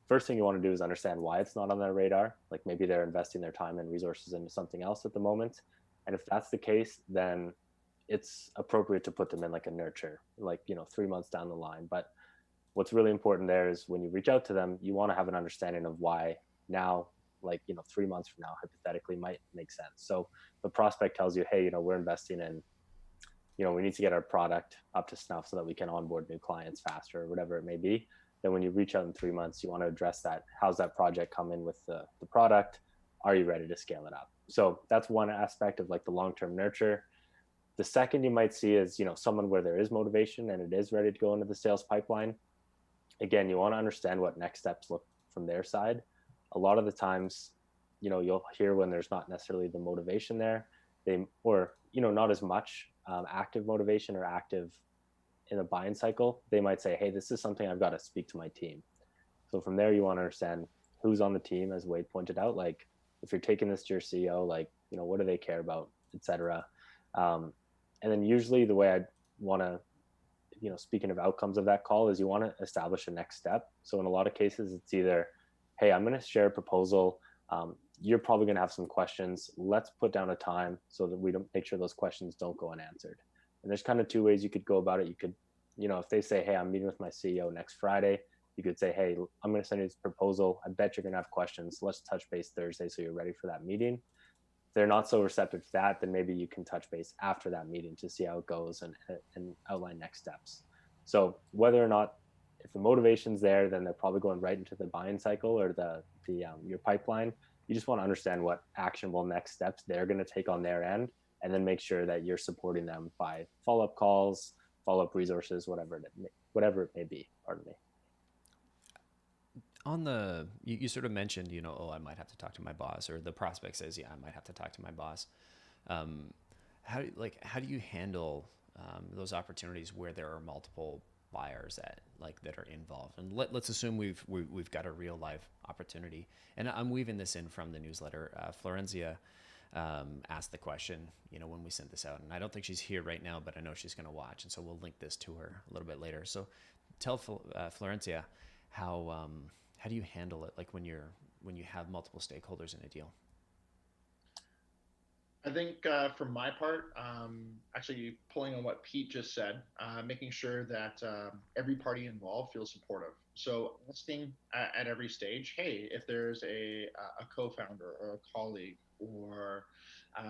First thing you want to do is understand why it's not on their radar. Like maybe they're investing their time and resources into something else at the moment. And if that's the case, then it's appropriate to put them in like a nurture, like, 3 months down the line. But what's really important there is when you reach out to them, you want to have an understanding of why now, like, 3 months from now, hypothetically might make sense. So the prospect tells you, hey, we're investing in, we need to get our product up to snuff so that we can onboard new clients faster or whatever it may be. Then when you reach out in 3 months, you want to address that. How's that project come in with the product? Are you ready to scale it up? So that's one aspect of like the long-term nurture. The second you might see is, someone where there is motivation and it is ready to go into the sales pipeline. Again, you want to understand what next steps look from their side. A lot of the times, you'll hear when there's not necessarily the motivation there, or not as much active motivation or active in a buying cycle. They might say, hey, this is something I've got to speak to my team. So from there, you want to understand who's on the team, as Wade pointed out. Like if you're taking this to your CEO, like, what do they care about, etc. And then usually the way I'd want to, speaking of outcomes of that call, is you want to establish a next step. So in a lot of cases, it's either, hey, I'm going to share a proposal. You're probably going to have some questions. Let's put down a time so that we don't make sure those questions don't go unanswered. And there's kind of two ways you could go about it. You could, if they say, hey, I'm meeting with my CEO next Friday, you could say, hey, I'm going to send you this proposal. I bet you're going to have questions. Let's touch base Thursday so you're ready for that meeting. If they're not so receptive to that, then maybe you can touch base after that meeting to see how it goes and outline next steps. So whether or not, if the motivation's there, then they're probably going right into the buying cycle or your pipeline. You just want to understand what actionable next steps they're going to take on their end, and then make sure that you're supporting them by follow-up calls, follow-up resources, whatever it may be. Pardon me. You sort of mentioned, I might have to talk to my boss, or the prospect says, yeah, I might have to talk to my boss. How do you handle those opportunities where there are multiple buyers that are involved? And let's assume we've got a real live opportunity, and I'm weaving this in from the newsletter. Florencia asked the question, when we sent this out, and I don't think she's here right now, but I know she's going to watch, and so we'll link this to her a little bit later. So tell Florencia how do you handle it, like when you have multiple stakeholders in a deal? I think for my part, actually pulling on what Pete just said, making sure that every party involved feels supportive. So asking at every stage, hey, if there's a co-founder or a colleague or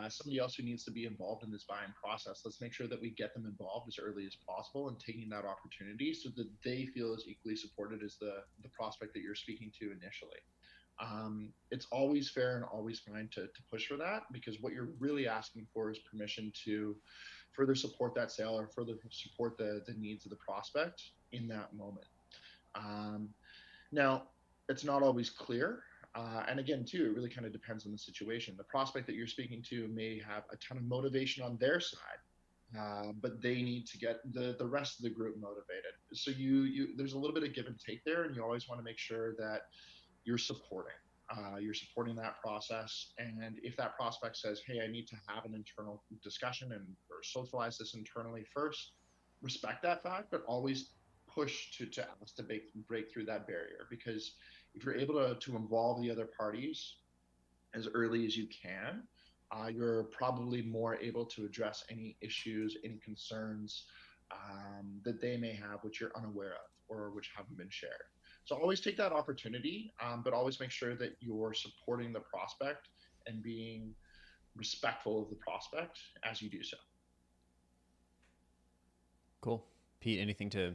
somebody else who needs to be involved in this buying process, let's make sure that we get them involved as early as possible and taking that opportunity so that they feel as equally supported as the prospect that you're speaking to initially. It's always fair and always fine to push for that, because what you're really asking for is permission to further support that sale or further support the needs of the prospect in that moment. Now, it's not always clear. And again, too, it really kind of depends on the situation. The prospect that you're speaking to may have a ton of motivation on their side, but they need to get the rest of the group motivated. So there's a little bit of give and take there, and you always want to make sure that you're supporting that process. And if that prospect says, hey, I need to have an internal discussion or socialize this internally first, respect that fact, but always push to ask to break through that barrier. Because if you're able to involve the other parties as early as you can, you're probably more able to address any issues, any concerns that they may have, which you're unaware of or which haven't been shared. So always take that opportunity, but always make sure that you're supporting the prospect and being respectful of the prospect as you do so. Cool. Pete, anything to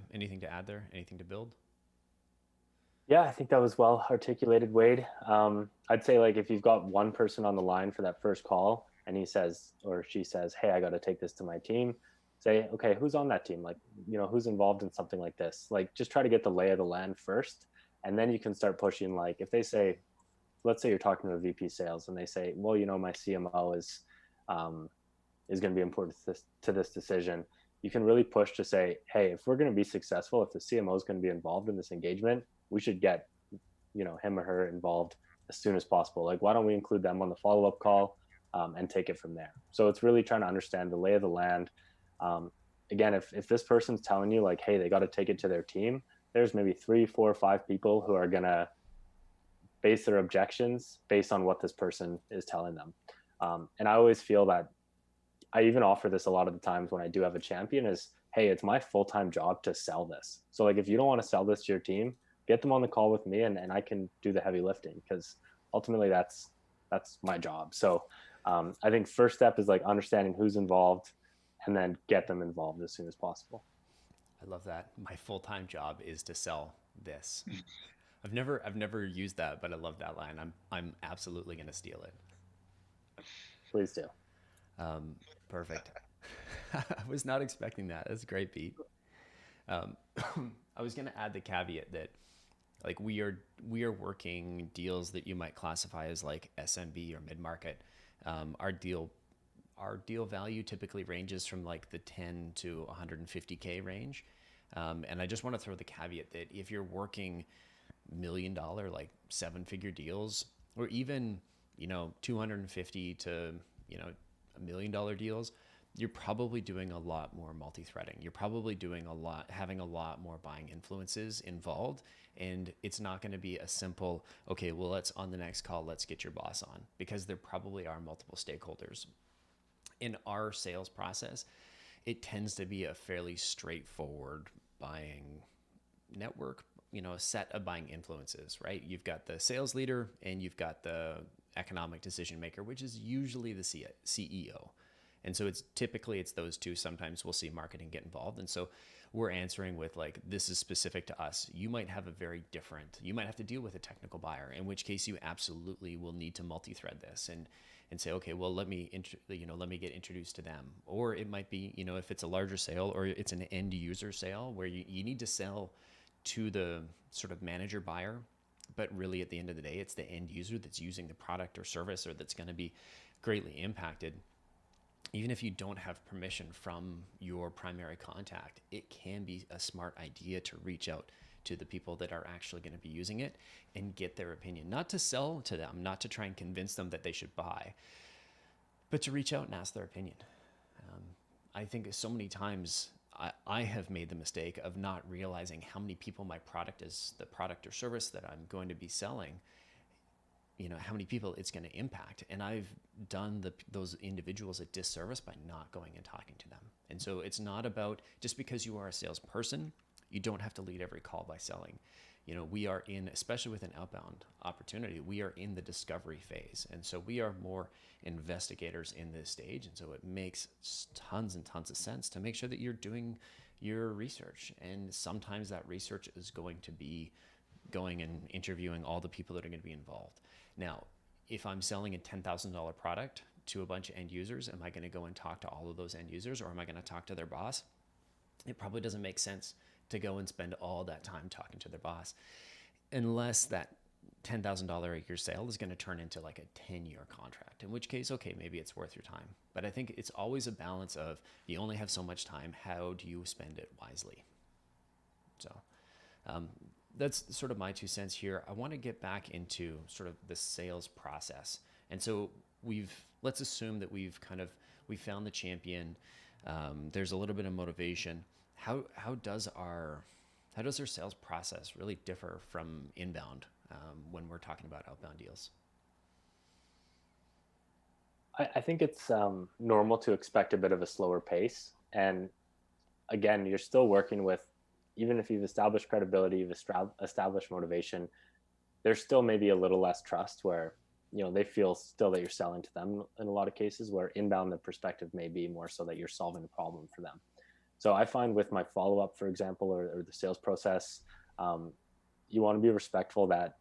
add there? Anything to build? Yeah, I think that was well articulated, Wade. I'd say, like, if you've got one person on the line for that first call and he says or she says, hey, I got to take this to my team, say, okay, who's on that team? Like, who's involved in something like this? Like, just try to get the lay of the land first. And then you can start pushing. Like, if they say, let's say you're talking to a VP sales and they say, well, my CMO is going to be important to this decision. You can really push to say, hey, if we're going to be successful, if the CMO is going to be involved in this engagement, we should get, him or her involved as soon as possible. Like, why don't we include them on the follow-up call and take it from there? So it's really trying to understand the lay of the land. Again, if this person's telling you like, hey, they got to take it to their team, there's maybe 3, 4, 5 people who are going to base their objections based on what this person is telling them. And I always feel that I even offer this a lot of the times when I do have a champion is, hey, it's my full-time job to sell this. So like, if you don't want to sell this to your team, get them on the call with me and I can do the heavy lifting, because ultimately that's my job. So I think first step is like understanding who's involved and then get them involved as soon as possible. I love that. My full-time job is to sell this. I've never used that, but I love that line. I'm absolutely going to steal it. Please do. Perfect. I was not expecting that. That's great, Pete. I was going to add the caveat that like we are working deals that you might classify as like SMB or mid-market. Our deal value typically ranges from like the 10 to 150K range. And I just want to throw the caveat that if you're working $1 million, like 7-figure deals, or even, 250 to, $1 million deals, you're probably doing a lot more multi-threading. You're probably having a lot more buying influences involved. And it's not going to be a simple, okay, well, let's on the next call, let's get your boss on, because there probably are multiple stakeholders. In our sales process, it tends to be a fairly straightforward buying network, a set of buying influences, right? You've got the sales leader and you've got the economic decision maker, which is usually the CEO. And so it's those two. Sometimes we'll see marketing get involved. And so we're answering with like, this is specific to us. You might have you might have to deal with a technical buyer, in which case you absolutely will need to multi-thread this and say, okay, well, let me get introduced to them. Or it might be, if it's a larger sale or it's an end user sale where you need to sell to the sort of manager buyer, but really at the end of the day, it's the end user that's using the product or service or that's going to be greatly impacted. Even if you don't have permission from your primary contact, it can be a smart idea to reach out to the people that are actually going to be using it and get their opinion, not to sell to them, not to try and convince them that they should buy, but to reach out and ask their opinion. I think so many times I have made the mistake of not realizing how many people my product is, the product or service that I'm going to be selling, how many people it's going to impact. And I've done those individuals a disservice by not going and talking to them. And so it's not about, just because you are a salesperson, you don't have to lead every call by selling. We are especially with an outbound opportunity, we are in the discovery phase. And so we are more investigators in this stage. And so it makes tons and tons of sense to make sure that you're doing your research. And sometimes that research is going to be going and interviewing all the people that are going to be involved. Now, if I'm selling a $10,000 product to a bunch of end users, am I going to go and talk to all of those end users, or am I going to talk to their boss? It probably doesn't make sense to go and spend all that time talking to their boss, unless that $10,000 a year sale is going to turn into like a 10-year contract, in which case, okay, maybe it's worth your time. But I think it's always a balance of, you only have so much time. How do you spend it wisely? So that's sort of my 2 cents here. I want to get back into sort of the sales process. And so let's assume that we found the champion. There's a little bit of motivation. How does our sales process really differ from inbound when we're talking about outbound deals? I think it's normal to expect a bit of a slower pace. And again, you're still working with, even if you've established credibility, you've established motivation, there's still maybe a little less trust where, they feel still that you're selling to them in a lot of cases, where inbound, the perspective may be more so that you're solving a problem for them. So I find with my follow-up, for example, or the sales process, you want to be respectful that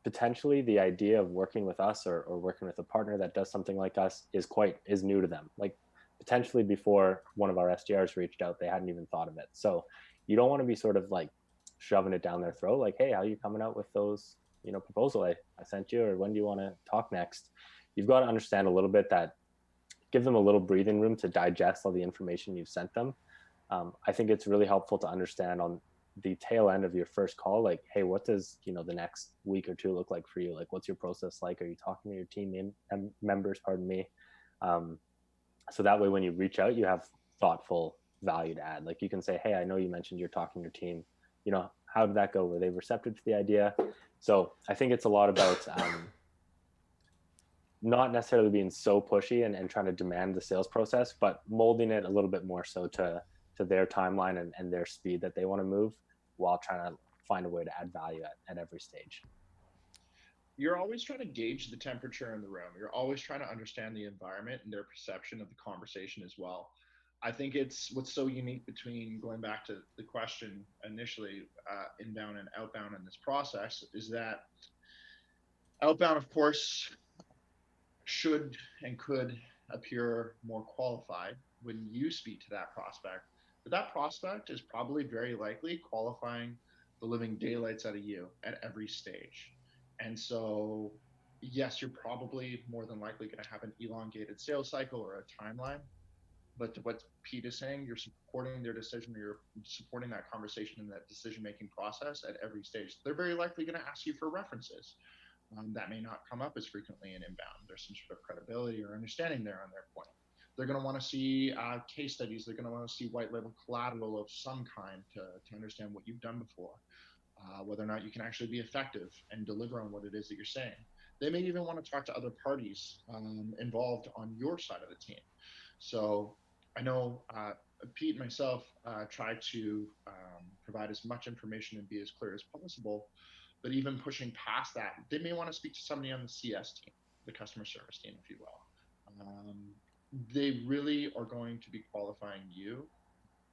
potentially the idea of working with us or working with a partner that does something like us is new to them. Like, potentially before one of our SDRs reached out, they hadn't even thought of it. So you don't want to be sort of like shoving it down their throat, like, hey, how are you coming out with those proposal I sent you, or when do you want to talk next? You've got to understand a little bit that, give them a little breathing room to digest all the information you've sent them. I think it's really helpful to understand on the tail end of your first call, like, hey, what does the next week or two look like for you? Like, what's your process like? Are you talking to your team members? Pardon me. So that way, when you reach out, you have thoughtful value to add. Like, you can say, hey, I know you mentioned you're talking to your team. How did that go? Were they receptive to the idea? So I think it's a lot about not necessarily being so pushy and trying to demand the sales process, but molding it a little bit more so to their timeline and their speed that they want to move, while trying to find a way to add value at every stage. You're always trying to gauge the temperature in the room. You're always trying to understand the environment and their perception of the conversation as well. I think it's what's so unique between, going back to the question initially, inbound and outbound in this process, is that outbound, of course, should and could appear more qualified when you speak to that prospect. But that prospect is probably very likely qualifying the living daylights out of you at every stage. And so, yes, you're probably more than likely going to have an elongated sales cycle or a timeline. But to what Pete is saying, you're supporting their decision, or you're supporting that conversation and that decision making process at every stage. They're very likely going to ask you for references. That may not come up as frequently in inbound. There's some sort of credibility or understanding there on their point. They're going to want to see case studies. They're going to want to see white label collateral of some kind to understand what you've done before, whether or not you can actually be effective and deliver on what it is that you're saying. They may even want to talk to other parties involved on your side of the team. So I know Pete and myself try to provide as much information and be as clear as possible. But even pushing past that, they may want to speak to somebody on the CS team, the customer service team, if you will. They really are going to be qualifying you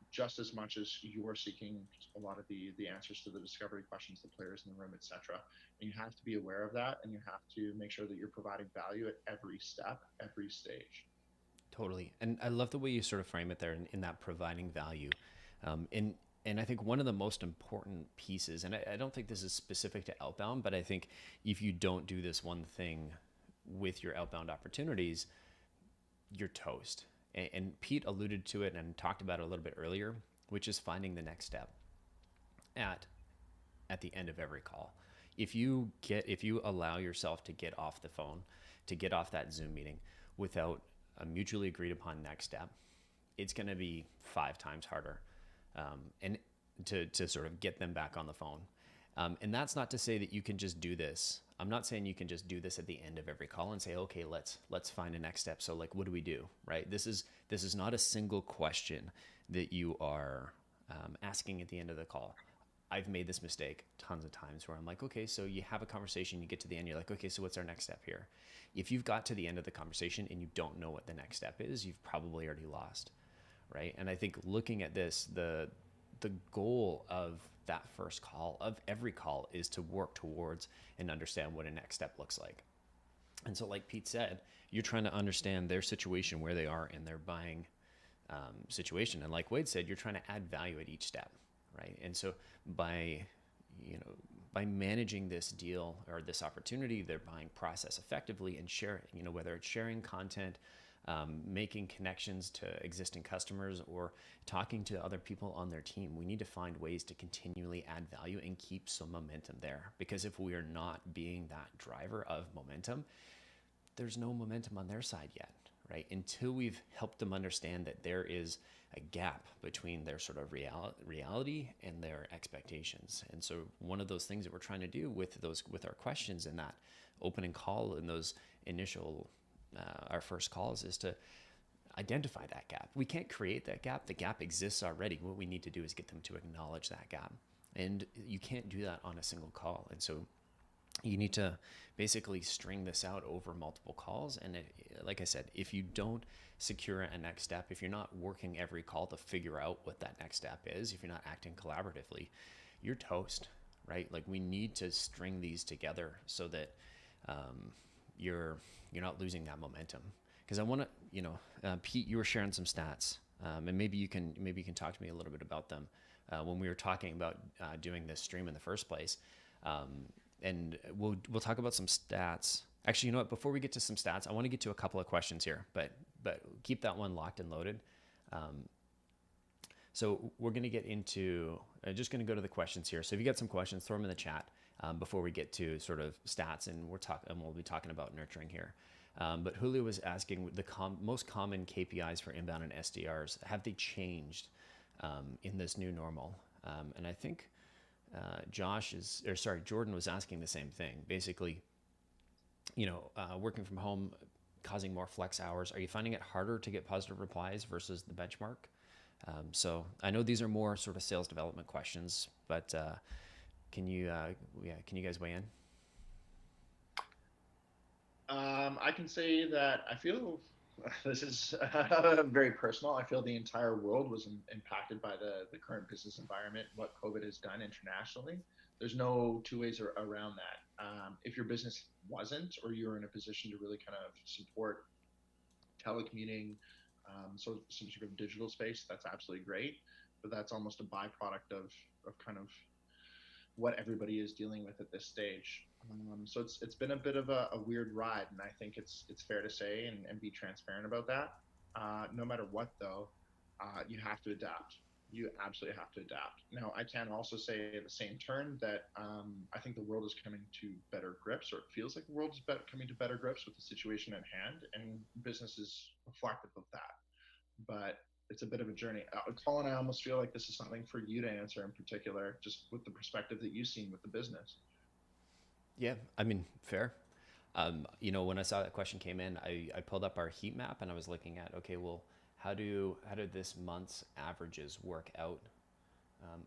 just as much as you are seeking a lot of the answers to the discovery questions, the players in the room, etc. And you have to be aware of that, and you have to make sure that you're providing value at every step, every stage. Totally. And I love the way you sort of frame it there in that providing value. And I think one of the most important pieces, and I don't think this is specific to outbound, but I think if you don't do this one thing with your outbound opportunities, you're toast. And Pete alluded to it and talked about it a little bit earlier, which is finding the next step at the end of every call. If you allow yourself to get off the phone, to get off that Zoom meeting without a mutually agreed upon next step, it's going to be 5 times harder, and to sort of get them back on the phone. And that's not to say that you can just do this. I'm not saying you can just do this at the end of every call and say, okay, let's find a next step. So like, what do we do, right? This is not a single question that you are asking at the end of the call. I've made this mistake tons of times where I'm like, okay, so you have a conversation, you get to the end, you're like, okay, so what's our next step here? If you've got to the end of the conversation and you don't know what the next step is, you've probably already lost, right? And I think looking at this, the goal of that first call, of every call, is to work towards and understand what a next step looks like. And so like Pete said, you're trying to understand their situation, where they are in their buying situation. And like Wade said, you're trying to add value at each step, right? And so by managing this deal or this opportunity, their buying process effectively, and sharing, whether it's sharing content, making connections to existing customers, or talking to other people on their team, we need to find ways to continually add value and keep some momentum there. Because if we are not being that driver of momentum, there's no momentum on their side yet, right? Until we've helped them understand that there is a gap between their sort of reality and their expectations. And so one of those things that we're trying to do with our questions in that opening call and those initial our first calls is to identify that gap. We can't create that gap. The gap exists already. What we need to do is get them to acknowledge that gap. And you can't do that on a single call. And so you need to basically string this out over multiple calls. And like I said, if you don't secure a next step, if you're not working every call to figure out what that next step is, if you're not acting collaboratively, you're toast, right? Like, we need to string these together so that you're not losing that momentum. Because I want to, Pete, you were sharing some stats, and maybe you can talk to me a little bit about them. When we were talking about doing this stream in the first place, and we'll talk about some stats. Actually, you know what? Before we get to some stats, I want to get to a couple of questions here, but keep that one locked and loaded. So we're going to get into, just going to go to the questions here. So if you got some questions, throw them in the chat before we get to sort of stats, and we'll be talking about nurturing here. But Julio was asking the most common KPIs for inbound and SDRs. Have they changed in this new normal? And I think Jordan was asking the same thing. Basically, working from home causing more flex hours. Are you finding it harder to get positive replies versus the benchmark? So I know these are more sort of sales development questions, but can you guys weigh in? I can say that I feel this is very personal. I feel the entire world was impacted by the current business environment, what COVID has done internationally. There's no two ways around that. If your business wasn't, or you're in a position to really kind of support telecommuting, so some sort of digital space, that's absolutely great. But that's almost a byproduct of kind of what everybody is dealing with at this stage. So it's been a bit of a weird ride, and I think it's fair to say and be transparent about that. No matter what, though, you have to adapt. You absolutely have to adapt. Now, I can also say at the same turn that I think the world is coming to better grips, or it feels like the world is coming to better grips with the situation at hand, and business is reflective of that. But it's a bit of a journey. Colin, I almost feel like this is something for you to answer in particular, just with the perspective that you've seen with the business. Yeah, I mean, fair. When I saw that question came in, I pulled up our heat map and I was looking at, okay, well, how do this month's averages work out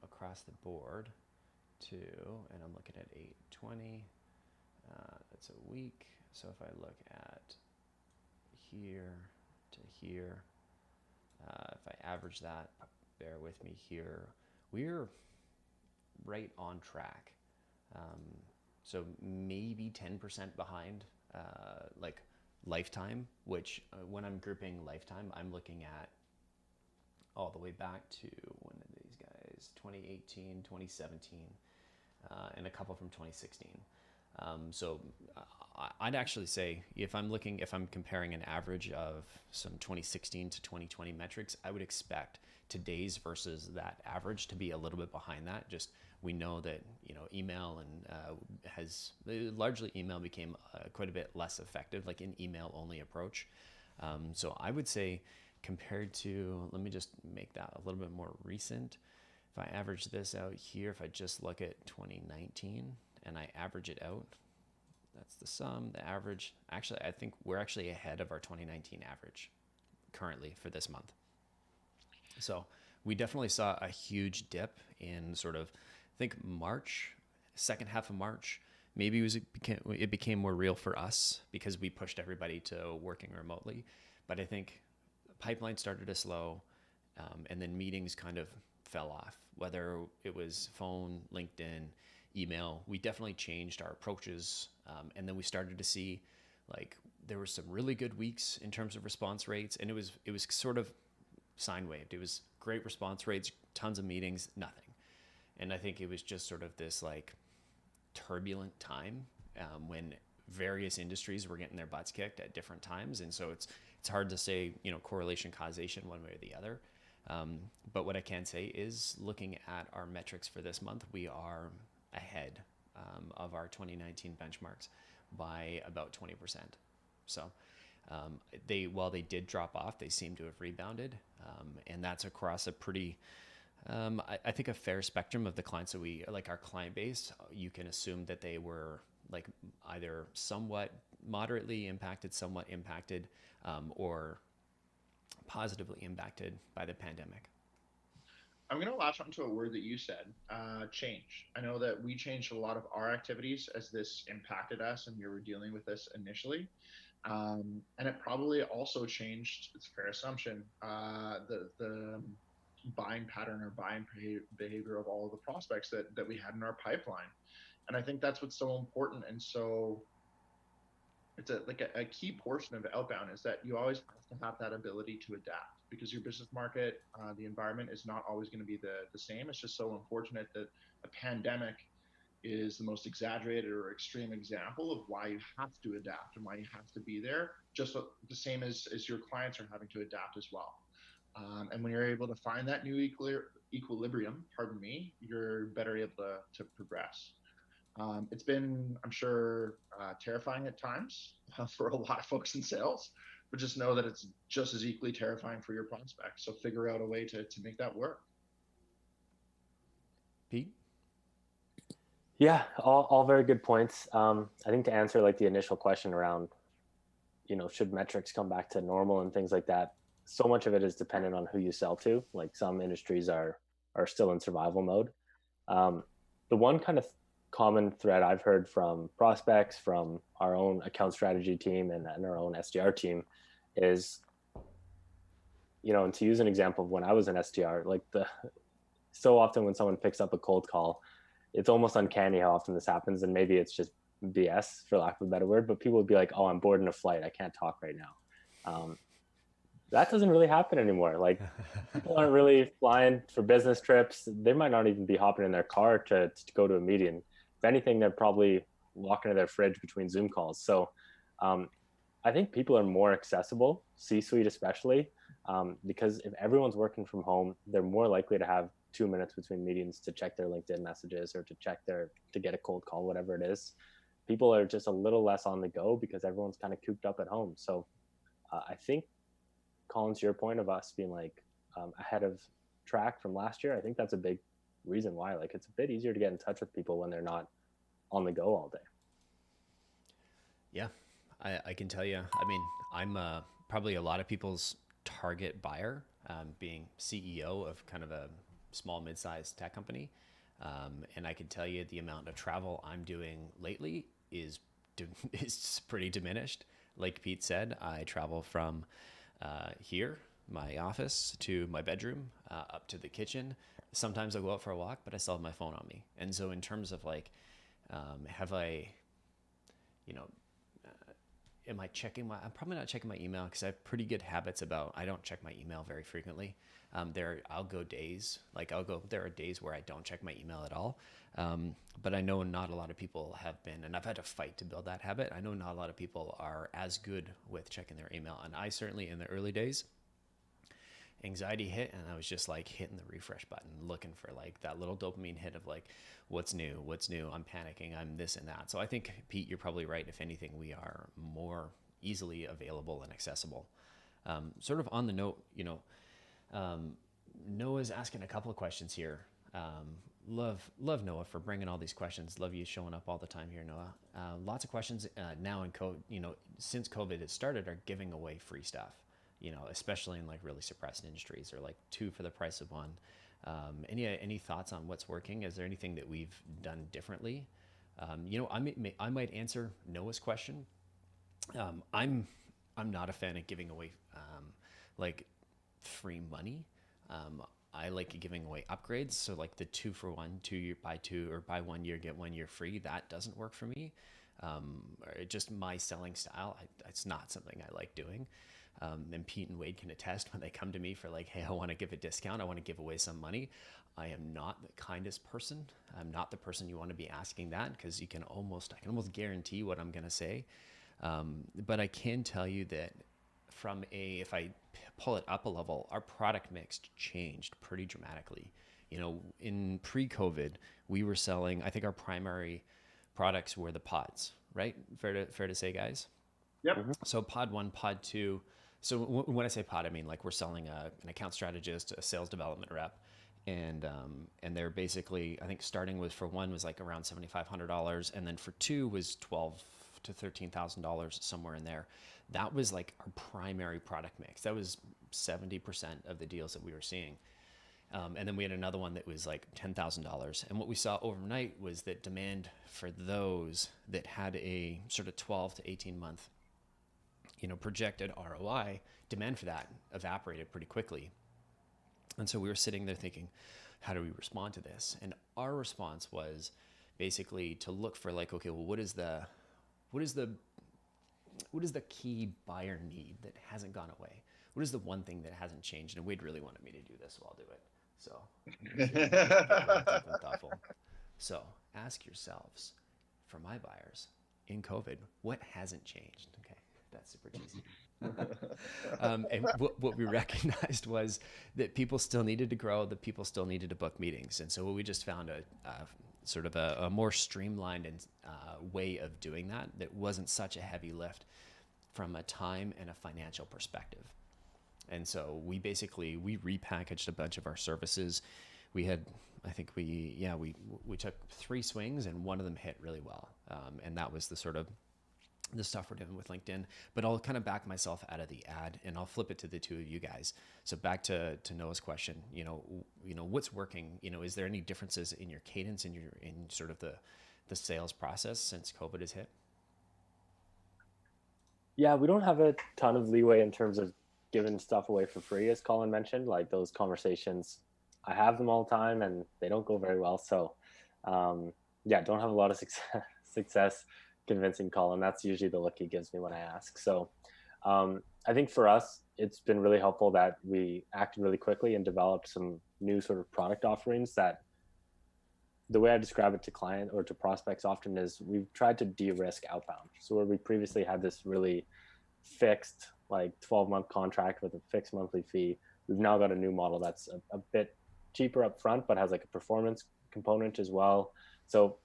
across the board to, and I'm looking at 820. That's a week. So if I look at here to here, if I average that, bear with me here, we're right on track. So maybe 10% behind, like lifetime, which when I'm grouping lifetime, I'm looking at all the way back to one of these guys, 2018, 2017, and a couple from 2016. So I'd actually say if I'm comparing an average of some 2016 to 2020 metrics, I would expect today's versus that average to be a little bit behind that. Just we know that email and largely email became quite a bit less effective, like an email only approach. So I would say compared to, let me just make that a little bit more recent. If I average this out here, if I just look at 2019 and I average it out, that's the sum, the average. Actually, I think we're actually ahead of our 2019 average currently for this month. So we definitely saw a huge dip in sort of, I think March, second half of March. Maybe it became more real for us because we pushed everybody to working remotely. But I think the pipeline started to slow, and then meetings kind of fell off, whether it was phone, LinkedIn, email. We definitely changed our approaches, and then we started to see like there were some really good weeks in terms of response rates, and it was sort of sine waved. It was great response rates, tons of meetings, nothing. And I think it was just sort of this like turbulent time when various industries were getting their butts kicked at different times, and so it's hard to say correlation causation one way or the other. But what I can say is looking at our metrics for this month, we are ahead of our 2019 benchmarks by about 20%. So while they did drop off, they seem to have rebounded, and that's across a pretty, I think, a fair spectrum of the clients that we like. Our client base, you can assume that they were like either somewhat moderately impacted, somewhat impacted, or positively impacted by the pandemic. I'm going to latch onto a word that you said, change. I know that we changed a lot of our activities as this impacted us and we were dealing with this initially. And it probably also changed, it's a fair assumption, the buying pattern or buying behavior of all of the prospects that we had in our pipeline. And I think that's what's so important. And so it's a key portion of outbound is that you always have to have that ability to adapt, because your business market, the environment is not always going to be the same. It's just so unfortunate that a pandemic is the most exaggerated or extreme example of why you have to adapt and why you have to be there, just the same as your clients are having to adapt as well. And when you're able to find that new equilibrium, pardon me, you're better able to progress. It's been, I'm sure, terrifying at times for a lot of folks in sales, but just know that it's just as equally terrifying for your prospects. So figure out a way to make that work. Pete? Yeah, all very good points. I think to answer like the initial question around, should metrics come back to normal and things like that, so much of it is dependent on who you sell to. Like some industries are still in survival mode. The one kind of common thread I've heard from prospects, from our own account strategy team and our own SDR team is, and to use an example of when I was an SDR, like so often when someone picks up a cold call, it's almost uncanny how often this happens. And maybe it's just BS for lack of a better word, but people would be like, oh, I'm bored in a flight, I can't talk right now. That doesn't really happen anymore. Like people aren't really flying for business trips. They might not even be hopping in their car to go to a meeting. If anything, they're probably walking to their fridge between Zoom calls. So I think people are more accessible, C-suite especially, because if everyone's working from home, they're more likely to have 2 minutes between meetings to check their LinkedIn messages or to get a cold call, whatever it is. People are just a little less on the go because everyone's kind of cooped up at home. So I think, Colin, to your point of us being like ahead of track from last year, I think that's a big reason why. Like it's a bit easier to get in touch with people when they're not on the go all day. Yeah, I can tell you. I mean, I'm probably a lot of people's target buyer, being CEO of kind of a small mid-sized tech company. And I can tell you the amount of travel I'm doing lately is pretty diminished. Like Pete said, I travel from here, my office, to my bedroom, up to the kitchen. Sometimes I'll go out for a walk, but I still have my phone on me. And so in terms of like, have I, am I checking I'm probably not checking my email because I have pretty good habits about, I don't check my email very frequently. There are days where I don't check my email at all. But I know not a lot of people have been, and I've had to fight to build that habit. I know not a lot of people are as good with checking their email. And I certainly, in the early days, anxiety hit and I was just like hitting the refresh button, looking for like that little dopamine hit of like, what's new, I'm panicking, I'm this and that. So I think, Pete, you're probably right. If anything, we are more easily available and accessible. Sort of on the note, Noah's asking a couple of questions here. Love Noah for bringing all these questions. Love you showing up all the time here, Noah. Lots of questions now in since COVID has started, are giving away free stuff, especially in like really suppressed industries, or like 2 for the price of 1. Any thoughts on what's working? Is there anything that we've done differently? I might answer Noah's question. I'm not a fan of giving away like free money. I like giving away upgrades. So like the 2 for 1, 2 year buy 2 or buy 1 year, get 1 year free. That doesn't work for me. Just my selling style. It's not something I like doing. And Pete and Wade can attest when they come to me for like, hey, I want to give a discount, I want to give away some money. I am not the kindest person. I'm not the person you want to be asking that, because I can almost guarantee what I'm going to say. But I can tell you that if I pull it up a level, our product mix changed pretty dramatically. In pre-COVID, we were selling, I think our primary products were the pods, right? Fair to say, guys? Yep. Mm-hmm. So pod 1, pod 2. So when I say pod, I mean like we're selling an account strategist, a sales development rep, and they're basically, I think starting with, for 1 was like around $7,500, and then for 2 was $12,000 to $13,000, somewhere in there. That was like our primary product mix. That was 70% of the deals that we were seeing. And then we had another one that was like $10,000. And what we saw overnight was that demand for those that had a sort of 12 to 18 month, projected ROI, demand for that evaporated pretty quickly. And so we were sitting there thinking, how do we respond to this? And our response was basically to look for like, okay, well, what is the key buyer need that hasn't gone away? What is the one thing that hasn't changed? And Wade really wanted me to do this, so I'll do it. So, thoughtful. So ask yourselves, for my buyers in COVID, what hasn't changed? Okay, that's super cheesy. And what we recognized was that people still needed to grow, that people still needed to book meetings. And so we just found a sort of a more streamlined and way of doing that wasn't such a heavy lift from a time and a financial perspective. And so we repackaged a bunch of our services. We had, I think we took 3 swings and one of them hit really well. And that was the sort of the stuff we're doing with LinkedIn. But I'll kind of back myself out of the ad and I'll flip it to the two of you guys. So back to Noah's question, what's working? Is there any differences in your cadence in sort of the sales process since COVID has hit? Yeah, we don't have a ton of leeway in terms of giving stuff away for free, as Colin mentioned. Like those conversations, I have them all the time and they don't go very well. So don't have a lot of success convincing Colin. That's usually the look he gives me when I ask. So I think for us, it's been really helpful that we acted really quickly and developed some new sort of product offerings that the way I describe it to client or to prospects often is we've tried to de-risk outbound. So where we previously had this really fixed like 12-month contract with a fixed monthly fee, we've now got a new model that's a bit cheaper up front, but has like a performance component as well. So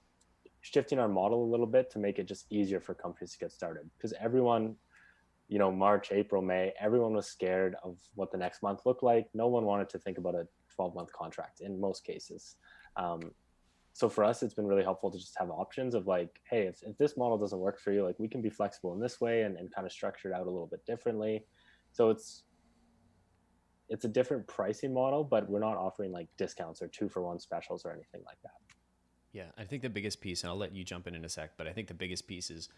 shifting our model a little bit to make it just easier for companies to get started, because everyone, March, April, May, everyone was scared of what the next month looked like. No one wanted to think about a 12-month contract in most cases. So for us, it's been really helpful to just have options of like, hey, if this model doesn't work for you, like we can be flexible in this way and kind of structure it out a little bit differently. So it's a different pricing model, but we're not offering like discounts or 2-for-1 specials or anything like that. Yeah, I think the biggest piece, and I'll let you jump in a sec, but I think the biggest piece is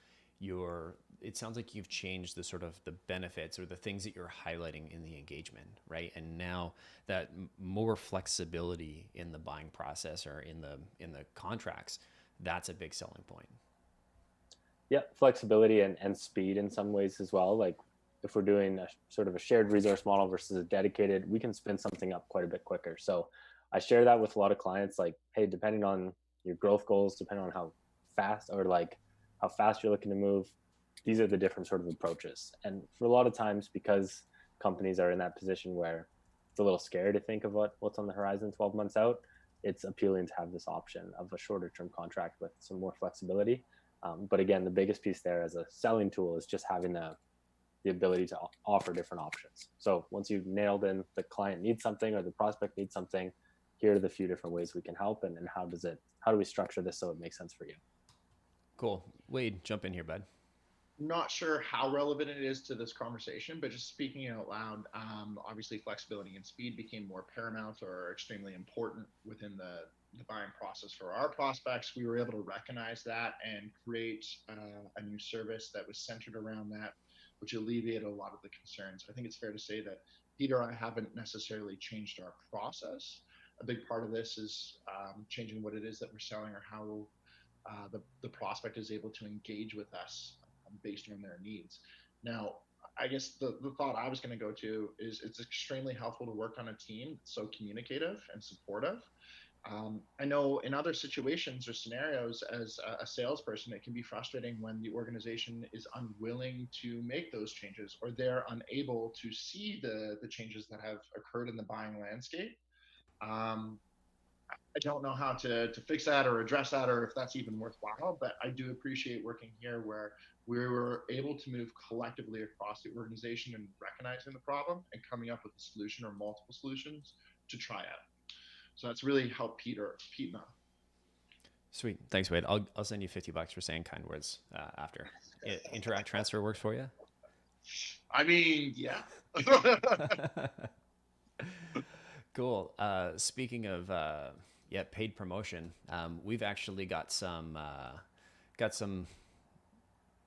it sounds like you've changed the sort of the benefits or the things that you're highlighting in the engagement, right? And now that more flexibility in the buying process or in the contracts, that's a big selling point. Yeah, flexibility and speed in some ways as well. Like if we're doing a sort of a shared resource model versus a dedicated, we can spin something up quite a bit quicker. So I share that with a lot of clients, like, hey, depending on your growth goals, depending on how fast you're looking to move, these are the different sort of approaches. And for a lot of times, because companies are in that position where it's a little scary to think of what's on the horizon 12 months out, it's appealing to have this option of a shorter term contract with some more flexibility. But again, the biggest piece there as a selling tool is just having the ability to offer different options. So once you've nailed in the client needs something or the prospect needs something, here are the few different ways we can help, and how do we structure this so it makes sense for you? Cool. Wade, jump in here, bud. Not sure how relevant it is to this conversation, but just speaking out loud, obviously flexibility and speed became more paramount or extremely important within the buying process for our prospects. We were able to recognize that and create a new service that was centered around that, which alleviated a lot of the concerns. I think it's fair to say that Peter and I haven't necessarily changed our process. A big part of this is changing what it is that we're selling or how the prospect is able to engage with us based on their needs. Now, I guess the thought I was going to go to is it's extremely helpful to work on a team that's so communicative and supportive. I know in other situations or scenarios as a salesperson, it can be frustrating when the organization is unwilling to make those changes or they're unable to see the changes that have occurred in the buying landscape. I don't know how to fix that or address that or if that's even worthwhile, but I do appreciate working here where we were able to move collectively across the organization and recognizing the problem and coming up with a solution or multiple solutions to try out. So that's really helped Pete and I. Sweet. Thanks, Wade. I'll send you $50 for saying kind words after. Interact transfer works for you? I mean, yeah. Cool. Speaking of paid promotion, we've actually got some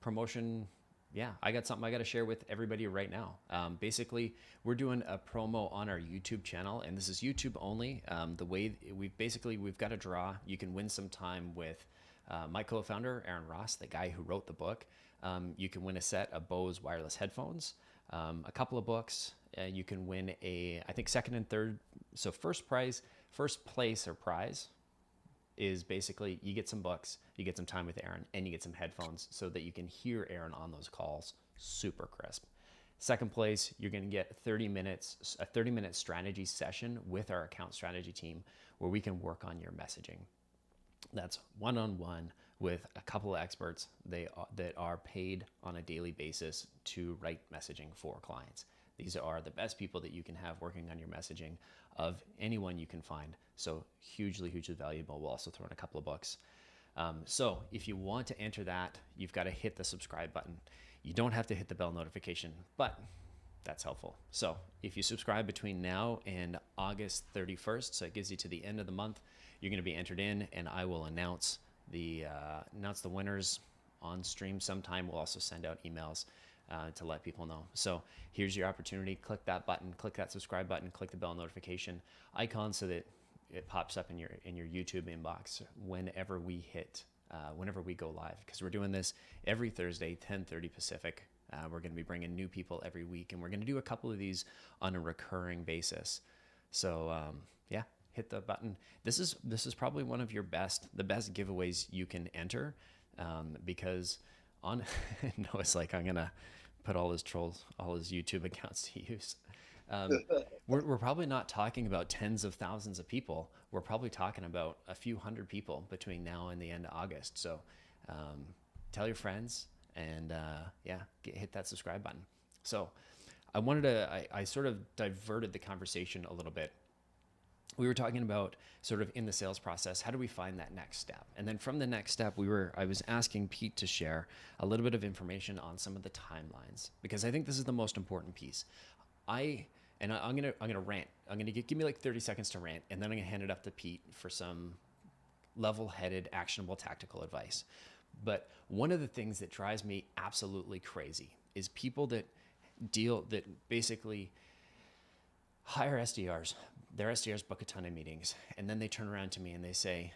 promotion. Yeah, I got something I got to share with everybody right now. Basically, we're doing a promo on our YouTube channel, and this is YouTube only. The way we've got a draw. You can win some time with my co-founder, Aaron Ross, the guy who wrote the book. You can win a set of Bose wireless headphones, a couple of books. You can win I think second and third. So first place or prize is basically you get some books, you get some time with Aaron, and you get some headphones so that you can hear Aaron on those calls super crisp. Second place, you're going to get 30 minutes, a 30-minute strategy session with our account strategy team where we can work on your messaging. That's one-on-one with a couple of experts that are paid on a daily basis to write messaging for clients. These are the best people that you can have working on your messaging of anyone you can find. So hugely, hugely valuable. We'll also throw in a couple of books. So if you want to enter that, you've got to hit the subscribe button. You don't have to hit the bell notification, but that's helpful. So if you subscribe between now and August 31st, so it gives you to the end of the month, you're going to be entered in, and I will announce the winners on stream sometime. We'll also send out emails to let people know. So here's your opportunity. Click that button, click that subscribe button, click the bell notification icon so that it pops up in your YouTube inbox whenever we go live, because we're doing this every Thursday, 10:30 Pacific. We're going to be bringing new people every week, and we're going to do a couple of these on a recurring basis. So yeah, hit the button. This is probably one of the best giveaways you can enter, because on Noah's like, I'm gonna put all his YouTube accounts to use. We're probably not talking about tens of thousands of people. We're probably talking about a few hundred people between now and the end of August. So tell your friends and hit that subscribe button. So I sort of diverted the conversation a little bit. We were talking about sort of in the sales process, how do we find that next step? And then from the next step, I was asking Pete to share a little bit of information on some of the timelines, because I think this is the most important piece. I'm gonna rant. Give me like 30 seconds to rant, and then I'm gonna hand it up to Pete for some level-headed, actionable tactical advice. But one of the things that drives me absolutely crazy is people that basically hire SDRs. Their SDRs book a ton of meetings, and then they turn around to me and they say,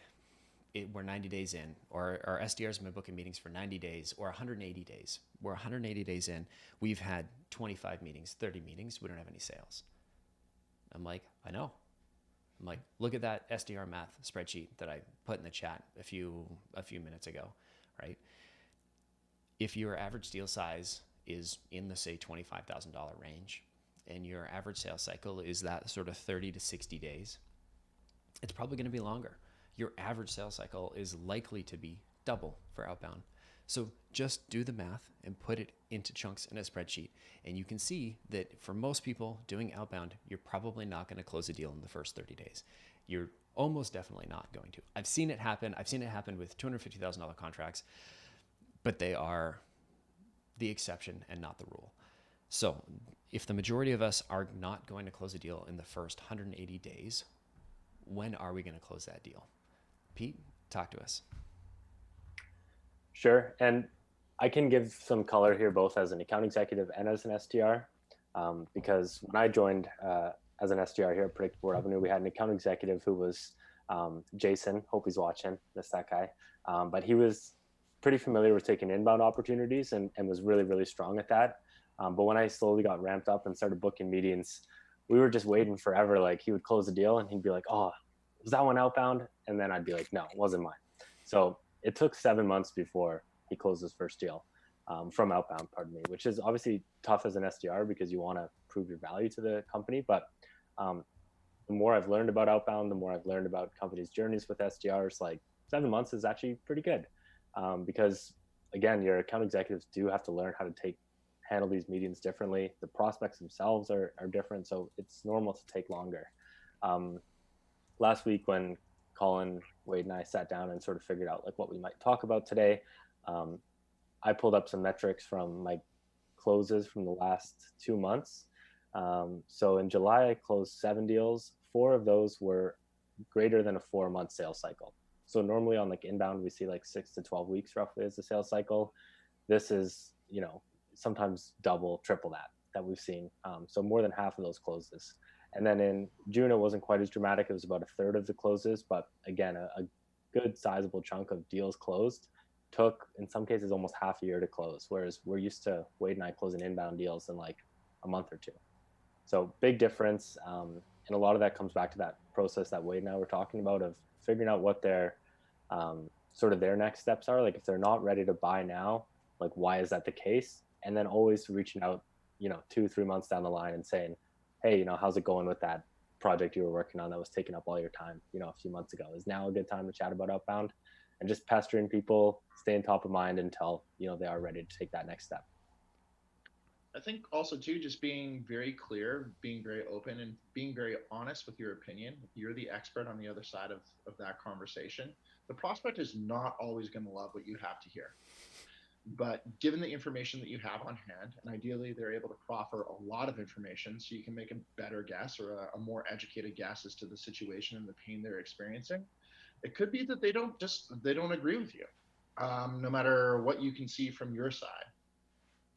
we're 90 days in, or our SDRs have been booking meetings for 90 days or 180 days. We're 180 days in. We've had 25 meetings, 30 meetings. We don't have any sales. I'm like, I know. I'm like, look at that SDR math spreadsheet that I put in the chat a few minutes ago, right? If your average deal size is in the, say, $25,000 range, and your average sales cycle is that sort of 30 to 60 days, it's probably going to be longer. Your average sales cycle is likely to be double for outbound. So just do the math and put it into chunks in a spreadsheet. And you can see that for most people doing outbound, you're probably not going to close a deal in the first 30 days. You're almost definitely not going to. I've seen it happen. I've seen it happen with $250,000 contracts, but they are the exception and not the rule. So if the majority of us are not going to close a deal in the first 180 days, when are we going to close that deal? Pete, talk to us. Sure. And I can give some color here, both as an account executive and as an SDR, because when I joined as an SDR here at Predictable Revenue, we had an account executive who was Jason. Hope he's watching. Miss that guy. But he was pretty familiar with taking inbound opportunities and was really, really strong at that. But when I slowly got ramped up and started booking meetings, we were just waiting forever. Like, he would close a deal and he'd be like, oh, was that one outbound? And then I'd be like, no, it wasn't mine. So it took 7 months before he closed his first deal from outbound, which is obviously tough as an SDR because you want to prove your value to the company. But the more I've learned about outbound, the more I've learned about companies' journeys with SDRs, like 7 months is actually pretty good because, again, your account executives do have to learn how to handle these meetings differently. The prospects themselves are different, so it's normal to take longer. Last week when Colin, Wade, and I sat down and sort of figured out like what we might talk about today, I pulled up some metrics from my closes from the last 2 months. So in July, I closed 7 deals. 4 of those were greater than a 4-month sales cycle. So normally on like inbound, we see like 6 to 12 weeks roughly as the sales cycle. This is, sometimes double, triple that we've seen. So more than half of those closes. And then in June, it wasn't quite as dramatic. It was about a third of the closes, but again, a good sizable chunk of deals closed took, in some cases, almost half a year to close. Whereas we're used to Wade and I closing inbound deals in like a month or 2. So big difference. And a lot of that comes back to that process that Wade and I were talking about of figuring out what their sort of their next steps are. Like if they're not ready to buy now, like why is that the case? And then always reaching out, 2-3 months down the line and saying, hey, how's it going with that project you were working on that was taking up all your time, a few months ago? Is now a good time to chat about Outbound? And just pestering people, staying top of mind until, they are ready to take that next step. I think also too, just being very clear, being very open, and being very honest with your opinion. You're the expert on the other side of that conversation. The prospect is not always going to love what you have to hear. But given the information that you have on hand, and ideally they're able to proffer a lot of information so you can make a better guess or a more educated guess as to the situation and the pain they're experiencing, it could be that they don't agree with you, no matter what you can see from your side.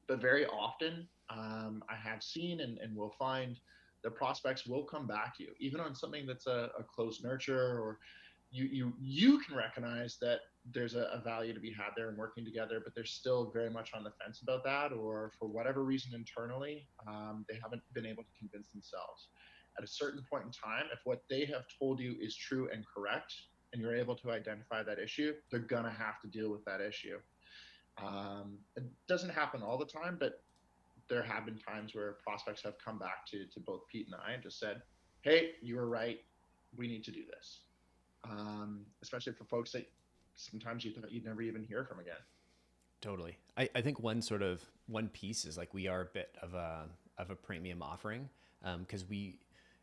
But very often, I have seen and will find the prospects will come back to you, even on something that's a close nurture, or you can recognize that there's a value to be had there in working together, but they're still very much on the fence about that, or for whatever reason internally, they haven't been able to convince themselves. At a certain point in time, if what they have told you is true and correct, and you're able to identify that issue, they're gonna have to deal with that issue. It doesn't happen all the time, but there have been times where prospects have come back to both Pete and I and just said, "Hey, you were right. We need to do this." Especially for folks that sometimes you thought you'd never even hear from again. Totally. I think one piece is like we are a bit of a premium offering, because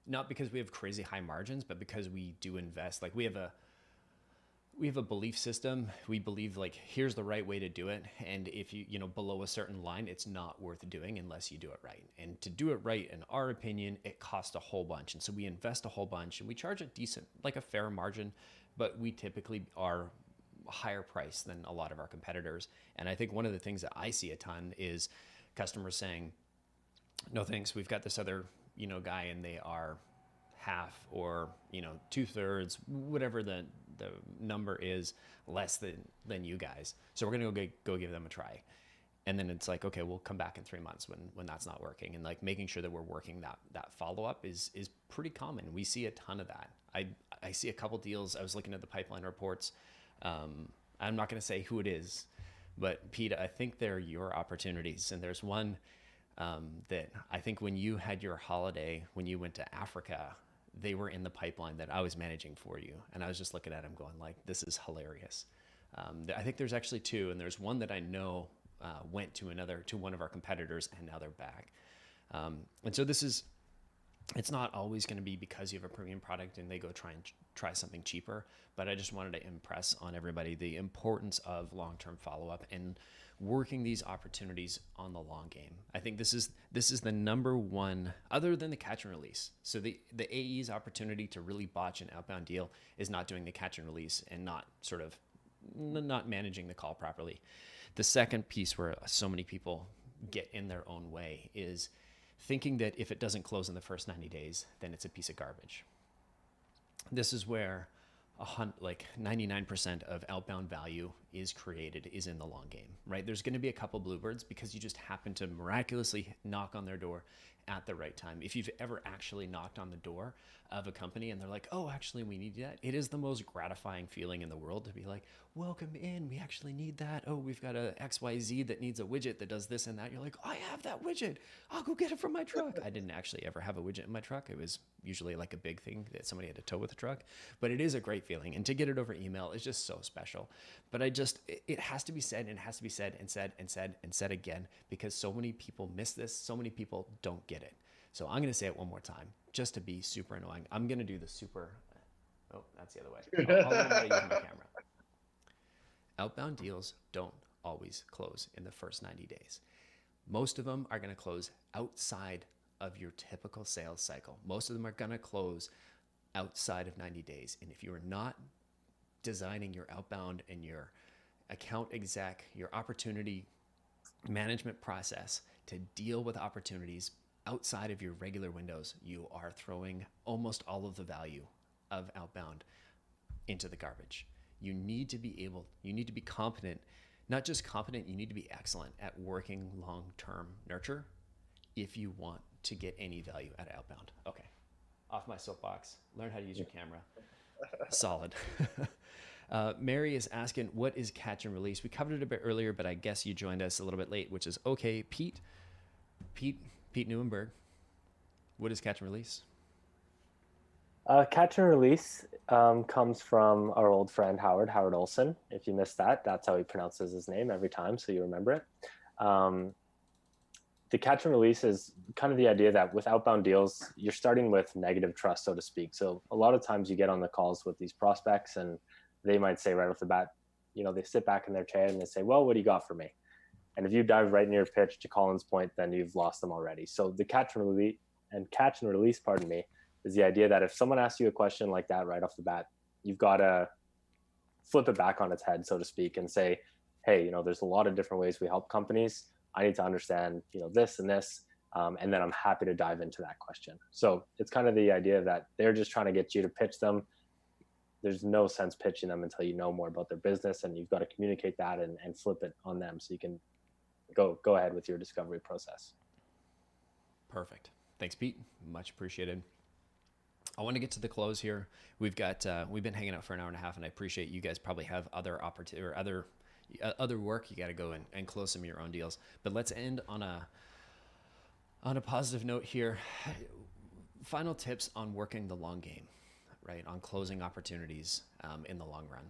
not because we have crazy high margins, but because we do invest. Like we have a belief system. We believe like here's the right way to do it, and if you below a certain line, it's not worth doing unless you do it right. And to do it right, in our opinion, it costs a whole bunch, and so we invest a whole bunch, and we charge a decent, like a fair margin, but we typically are higher price than a lot of our competitors. And I think one of the things that I see a ton is customers saying, "No thanks, we've got this other guy, and they are half or 2/3, whatever the number is, less than you guys. So we're gonna go give them a try." And then it's like, okay, we'll come back in 3 months when that's not working, and like making sure that we're working that follow up is pretty common. We see a ton of that. I see a couple deals. I was looking at the pipeline reports. I'm not going to say who it is, but Pete, I think they're your opportunities. And there's one that I think when you had your holiday, when you went to Africa, they were in the pipeline that I was managing for you. And I was just looking at them going like, this is hilarious. I think there's actually two, and there's one that I know went to one of our competitors, and now they're back. And so it's not always going to be because you have a premium product and they go try something cheaper, but I just wanted to impress on everybody the importance of long-term follow-up and working these opportunities on the long game. I think this is the number one, other than the catch and release. So the AE's opportunity to really botch an outbound deal is not doing the catch and release and not managing the call properly. The second piece where so many people get in their own way is thinking that if it doesn't close in the first 90 days, then it's a piece of garbage. This is where 99% of outbound value is in the long game, right? There's going to be a couple bluebirds because you just happen to miraculously knock on their door at the right time. If you've ever actually knocked on the door of a company and they're like, "Oh, actually, we need that," it is the most gratifying feeling in the world to be like, "Welcome in, we actually need that. Oh, we've got a XYZ that needs a widget that does this and that." You're like, "I have that widget. I'll go get it from my truck." I didn't actually ever have a widget in my truck. It was usually like a big thing that somebody had to tow with the truck, but it is a great feeling. And to get it over email is just so special. But it has to be said, and it has to be said and said and said and said again, because so many people miss this. So many people don't get it. So I'm going to say it one more time, just to be super annoying. I'm going to do the super, oh, that's the other way. I'll learn how to use my camera. Outbound deals don't always close in the first 90 days. Most of them are going to close outside of your typical sales cycle. Most of them are going to close outside of 90 days. And if you are not designing your outbound and your account exec, your opportunity management process to deal with opportunities outside of your regular windows, you are throwing almost all of the value of outbound into the garbage. You need to be competent, not just competent, you need to be excellent at working long-term nurture if you want to get any value out of outbound. Okay, off my soapbox, learn how to use your camera. Solid. Mary is asking, what is catch and release? We covered it a bit earlier, but I guess you joined us a little bit late, which is okay. Pete Newenberg, what is catch and release? Catch and release comes from our old friend Howard Olson. If you missed that, that's how he pronounces his name every time, so you remember it. The catch and release is kind of the idea that with outbound deals, you're starting with negative trust, so to speak. So a lot of times you get on the calls with these prospects and they might say right off the bat, they sit back in their chair and they say, well, what do you got for me? And if you dive right in your pitch, to Colin's point, then you've lost them already. So the catch and release, is the idea that if someone asks you a question like that right off the bat, you've got to flip it back on its head, so to speak, and say, hey, there's a lot of different ways we help companies. I need to understand, this and this, and then I'm happy to dive into that question. So it's kind of the idea that they're just trying to get you to pitch them. There's no sense pitching them until you know more about their business, and you've got to communicate that and flip it on them so you can go ahead with your discovery process. Perfect. Thanks, Pete. Much appreciated. I want to get to the close here. We've been hanging out for an hour and a half, and I appreciate you guys probably have other opportunity or other work. You got to go and close some of your own deals. But let's end on a positive note here. Final tips on working the long game, right? On closing opportunities in the long run.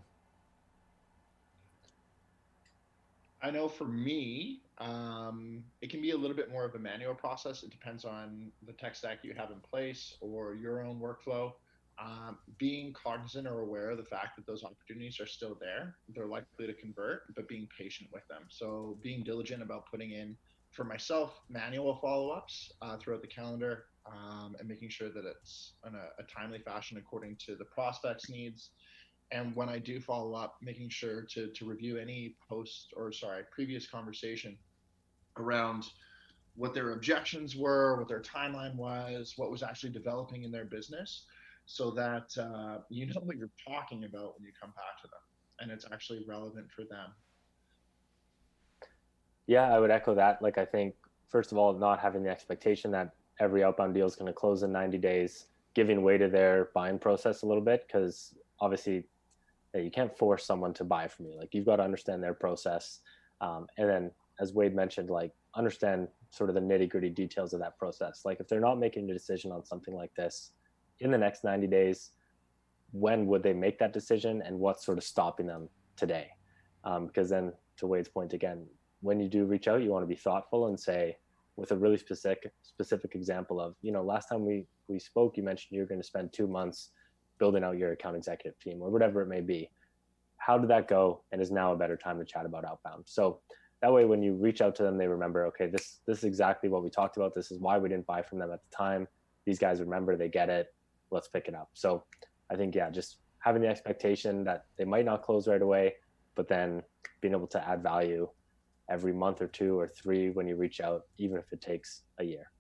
I know for me, it can be a little bit more of a manual process. It depends on the tech stack you have in place or your own workflow. Being cognizant or aware of the fact that those opportunities are still there, they're likely to convert, but being patient with them. So being diligent about putting in, for myself, manual follow-ups throughout the calendar, and making sure that it's in a timely fashion according to the prospect's needs. And when I do follow up, making sure to review any previous conversation around what their objections were, what their timeline was, what was actually developing in their business, so that you know what you're talking about when you come back to them and it's actually relevant for them. Yeah, I would echo that. Like, I think, first of all, not having the expectation that every outbound deal is going to close in 90 days, giving way to their buying process a little bit, because obviously you can't force someone to buy from you. Like, you've got to understand their process. And then, as Wade mentioned, like, understand sort of the nitty gritty details of that process. Like, if they're not making a decision on something like this in the next 90 days, when would they make that decision and what's sort of stopping them today? Because then, to Wade's point again, when you do reach out, you want to be thoughtful and say, with a really specific example of, last time we spoke, you mentioned you're going to spend 2 months building out your account executive team or whatever it may be. How did that go? And is now a better time to chat about outbound? So that way, when you reach out to them, they remember, okay, this is exactly what we talked about. This is why we didn't buy from them at the time. These guys remember, they get it. Let's pick it up. So I think, just having the expectation that they might not close right away, but then being able to add value every month or 2 or 3 when you reach out, even if it takes a year.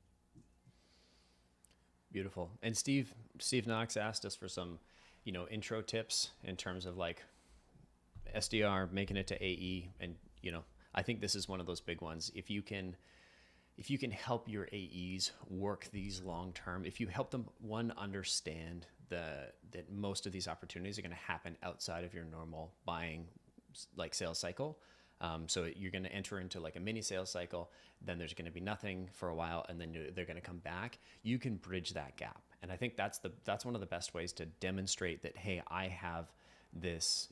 Beautiful. And Steve Knox asked us for some, intro tips in terms of like SDR, making it to AE. And, I think this is one of those big ones. If you can help your AEs work these long-term, if you help them, understand that most of these opportunities are going to happen outside of your normal buying, like, sales cycle. So you're going to enter into like a mini sales cycle, then there's going to be nothing for a while, and then they're going to come back. You can bridge that gap. And I think that's one of the best ways to demonstrate that, hey, I have this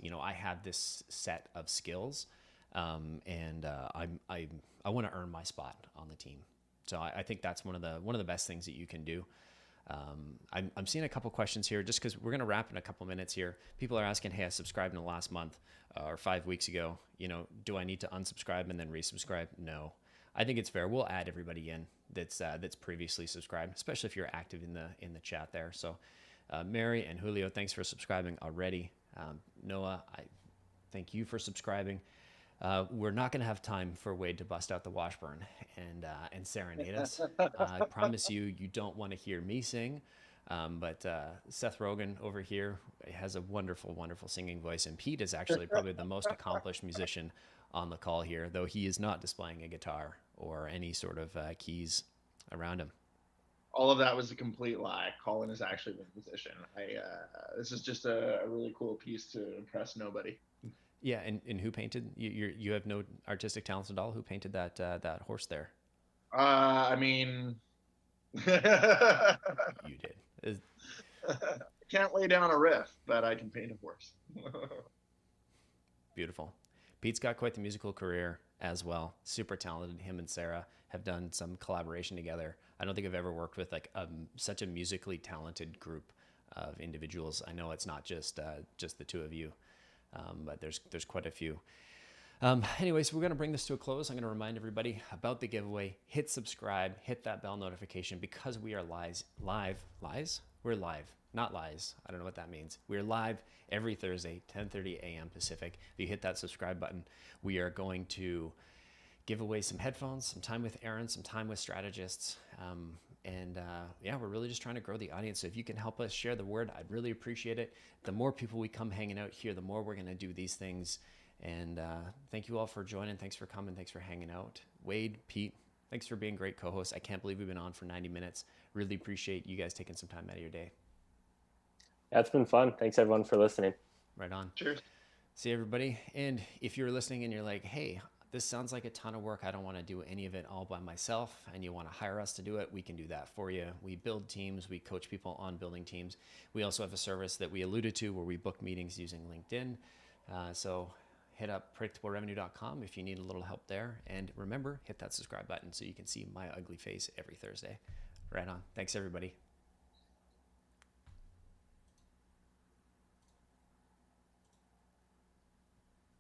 set of skills, and I want to earn my spot on the team. So I think that's one of the best things that you can do. I'm seeing a couple questions here just because we're going to wrap in a couple minutes here. People are asking, hey, I subscribed in the last month or 5 weeks ago. Do I need to unsubscribe and then resubscribe? No, I think it's fair. We'll add everybody in that's previously subscribed, especially if you're active in the chat there. So Mary and Julio, thanks for subscribing already. Noah, I thank you for subscribing. We're not going to have time for Wade to bust out the Washburn and serenade us. I promise you don't want to hear me sing. But Seth Rogen over here has a wonderful, wonderful singing voice. And Pete is actually probably the most accomplished musician on the call here, though he is not displaying a guitar or any sort of keys around him. all of that was a complete lie. Colin is actually the musician. This is just a really cool piece to impress nobody. Yeah, and who painted? You have no artistic talents at all. Who painted that horse there? I mean, You did. Is can't lay down a riff, but I can paint a horse. beautiful. Pete's got quite the musical career as well. Super talented. Him and Sarah have done some collaboration together. I don't think I've ever worked with like such a musically talented group of individuals. I know it's not just the two of you, but there's quite a few. Anyways, we're going to bring this to a close. I'm going to remind everybody about the giveaway. Hit subscribe, hit that bell notification because we are live. We're live, not lies. I don't know what that means. We're live every Thursday, 10:30 a.m. Pacific. If you hit that subscribe button, we are going to give away some headphones, some time with Aaron, some time with strategists. Yeah, we're really just trying to grow the audience. So if you can help us share the word, I'd really appreciate it. The more people we come hanging out here, the more we're going to do these things. And thank you all for joining. Thanks for coming. Thanks for hanging out. Wade, Pete, thanks for being great co-hosts. I can't believe we've been on for 90 minutes. Really appreciate you guys taking some time out of your day. Yeah, it's been fun. Thanks everyone for listening. Right on. Cheers. See everybody. And if you're listening and you're like, hey, this sounds like a ton of work. I don't want to do any of it all by myself. And you want to hire us to do it, we can do that for you. We build teams. We coach people on building teams. We also have a service that we alluded to where we book meetings using LinkedIn. So hit up predictablerevenue.com if you need a little help there. And remember, hit that subscribe button so you can see my ugly face every Thursday. Right on. Thanks, everybody.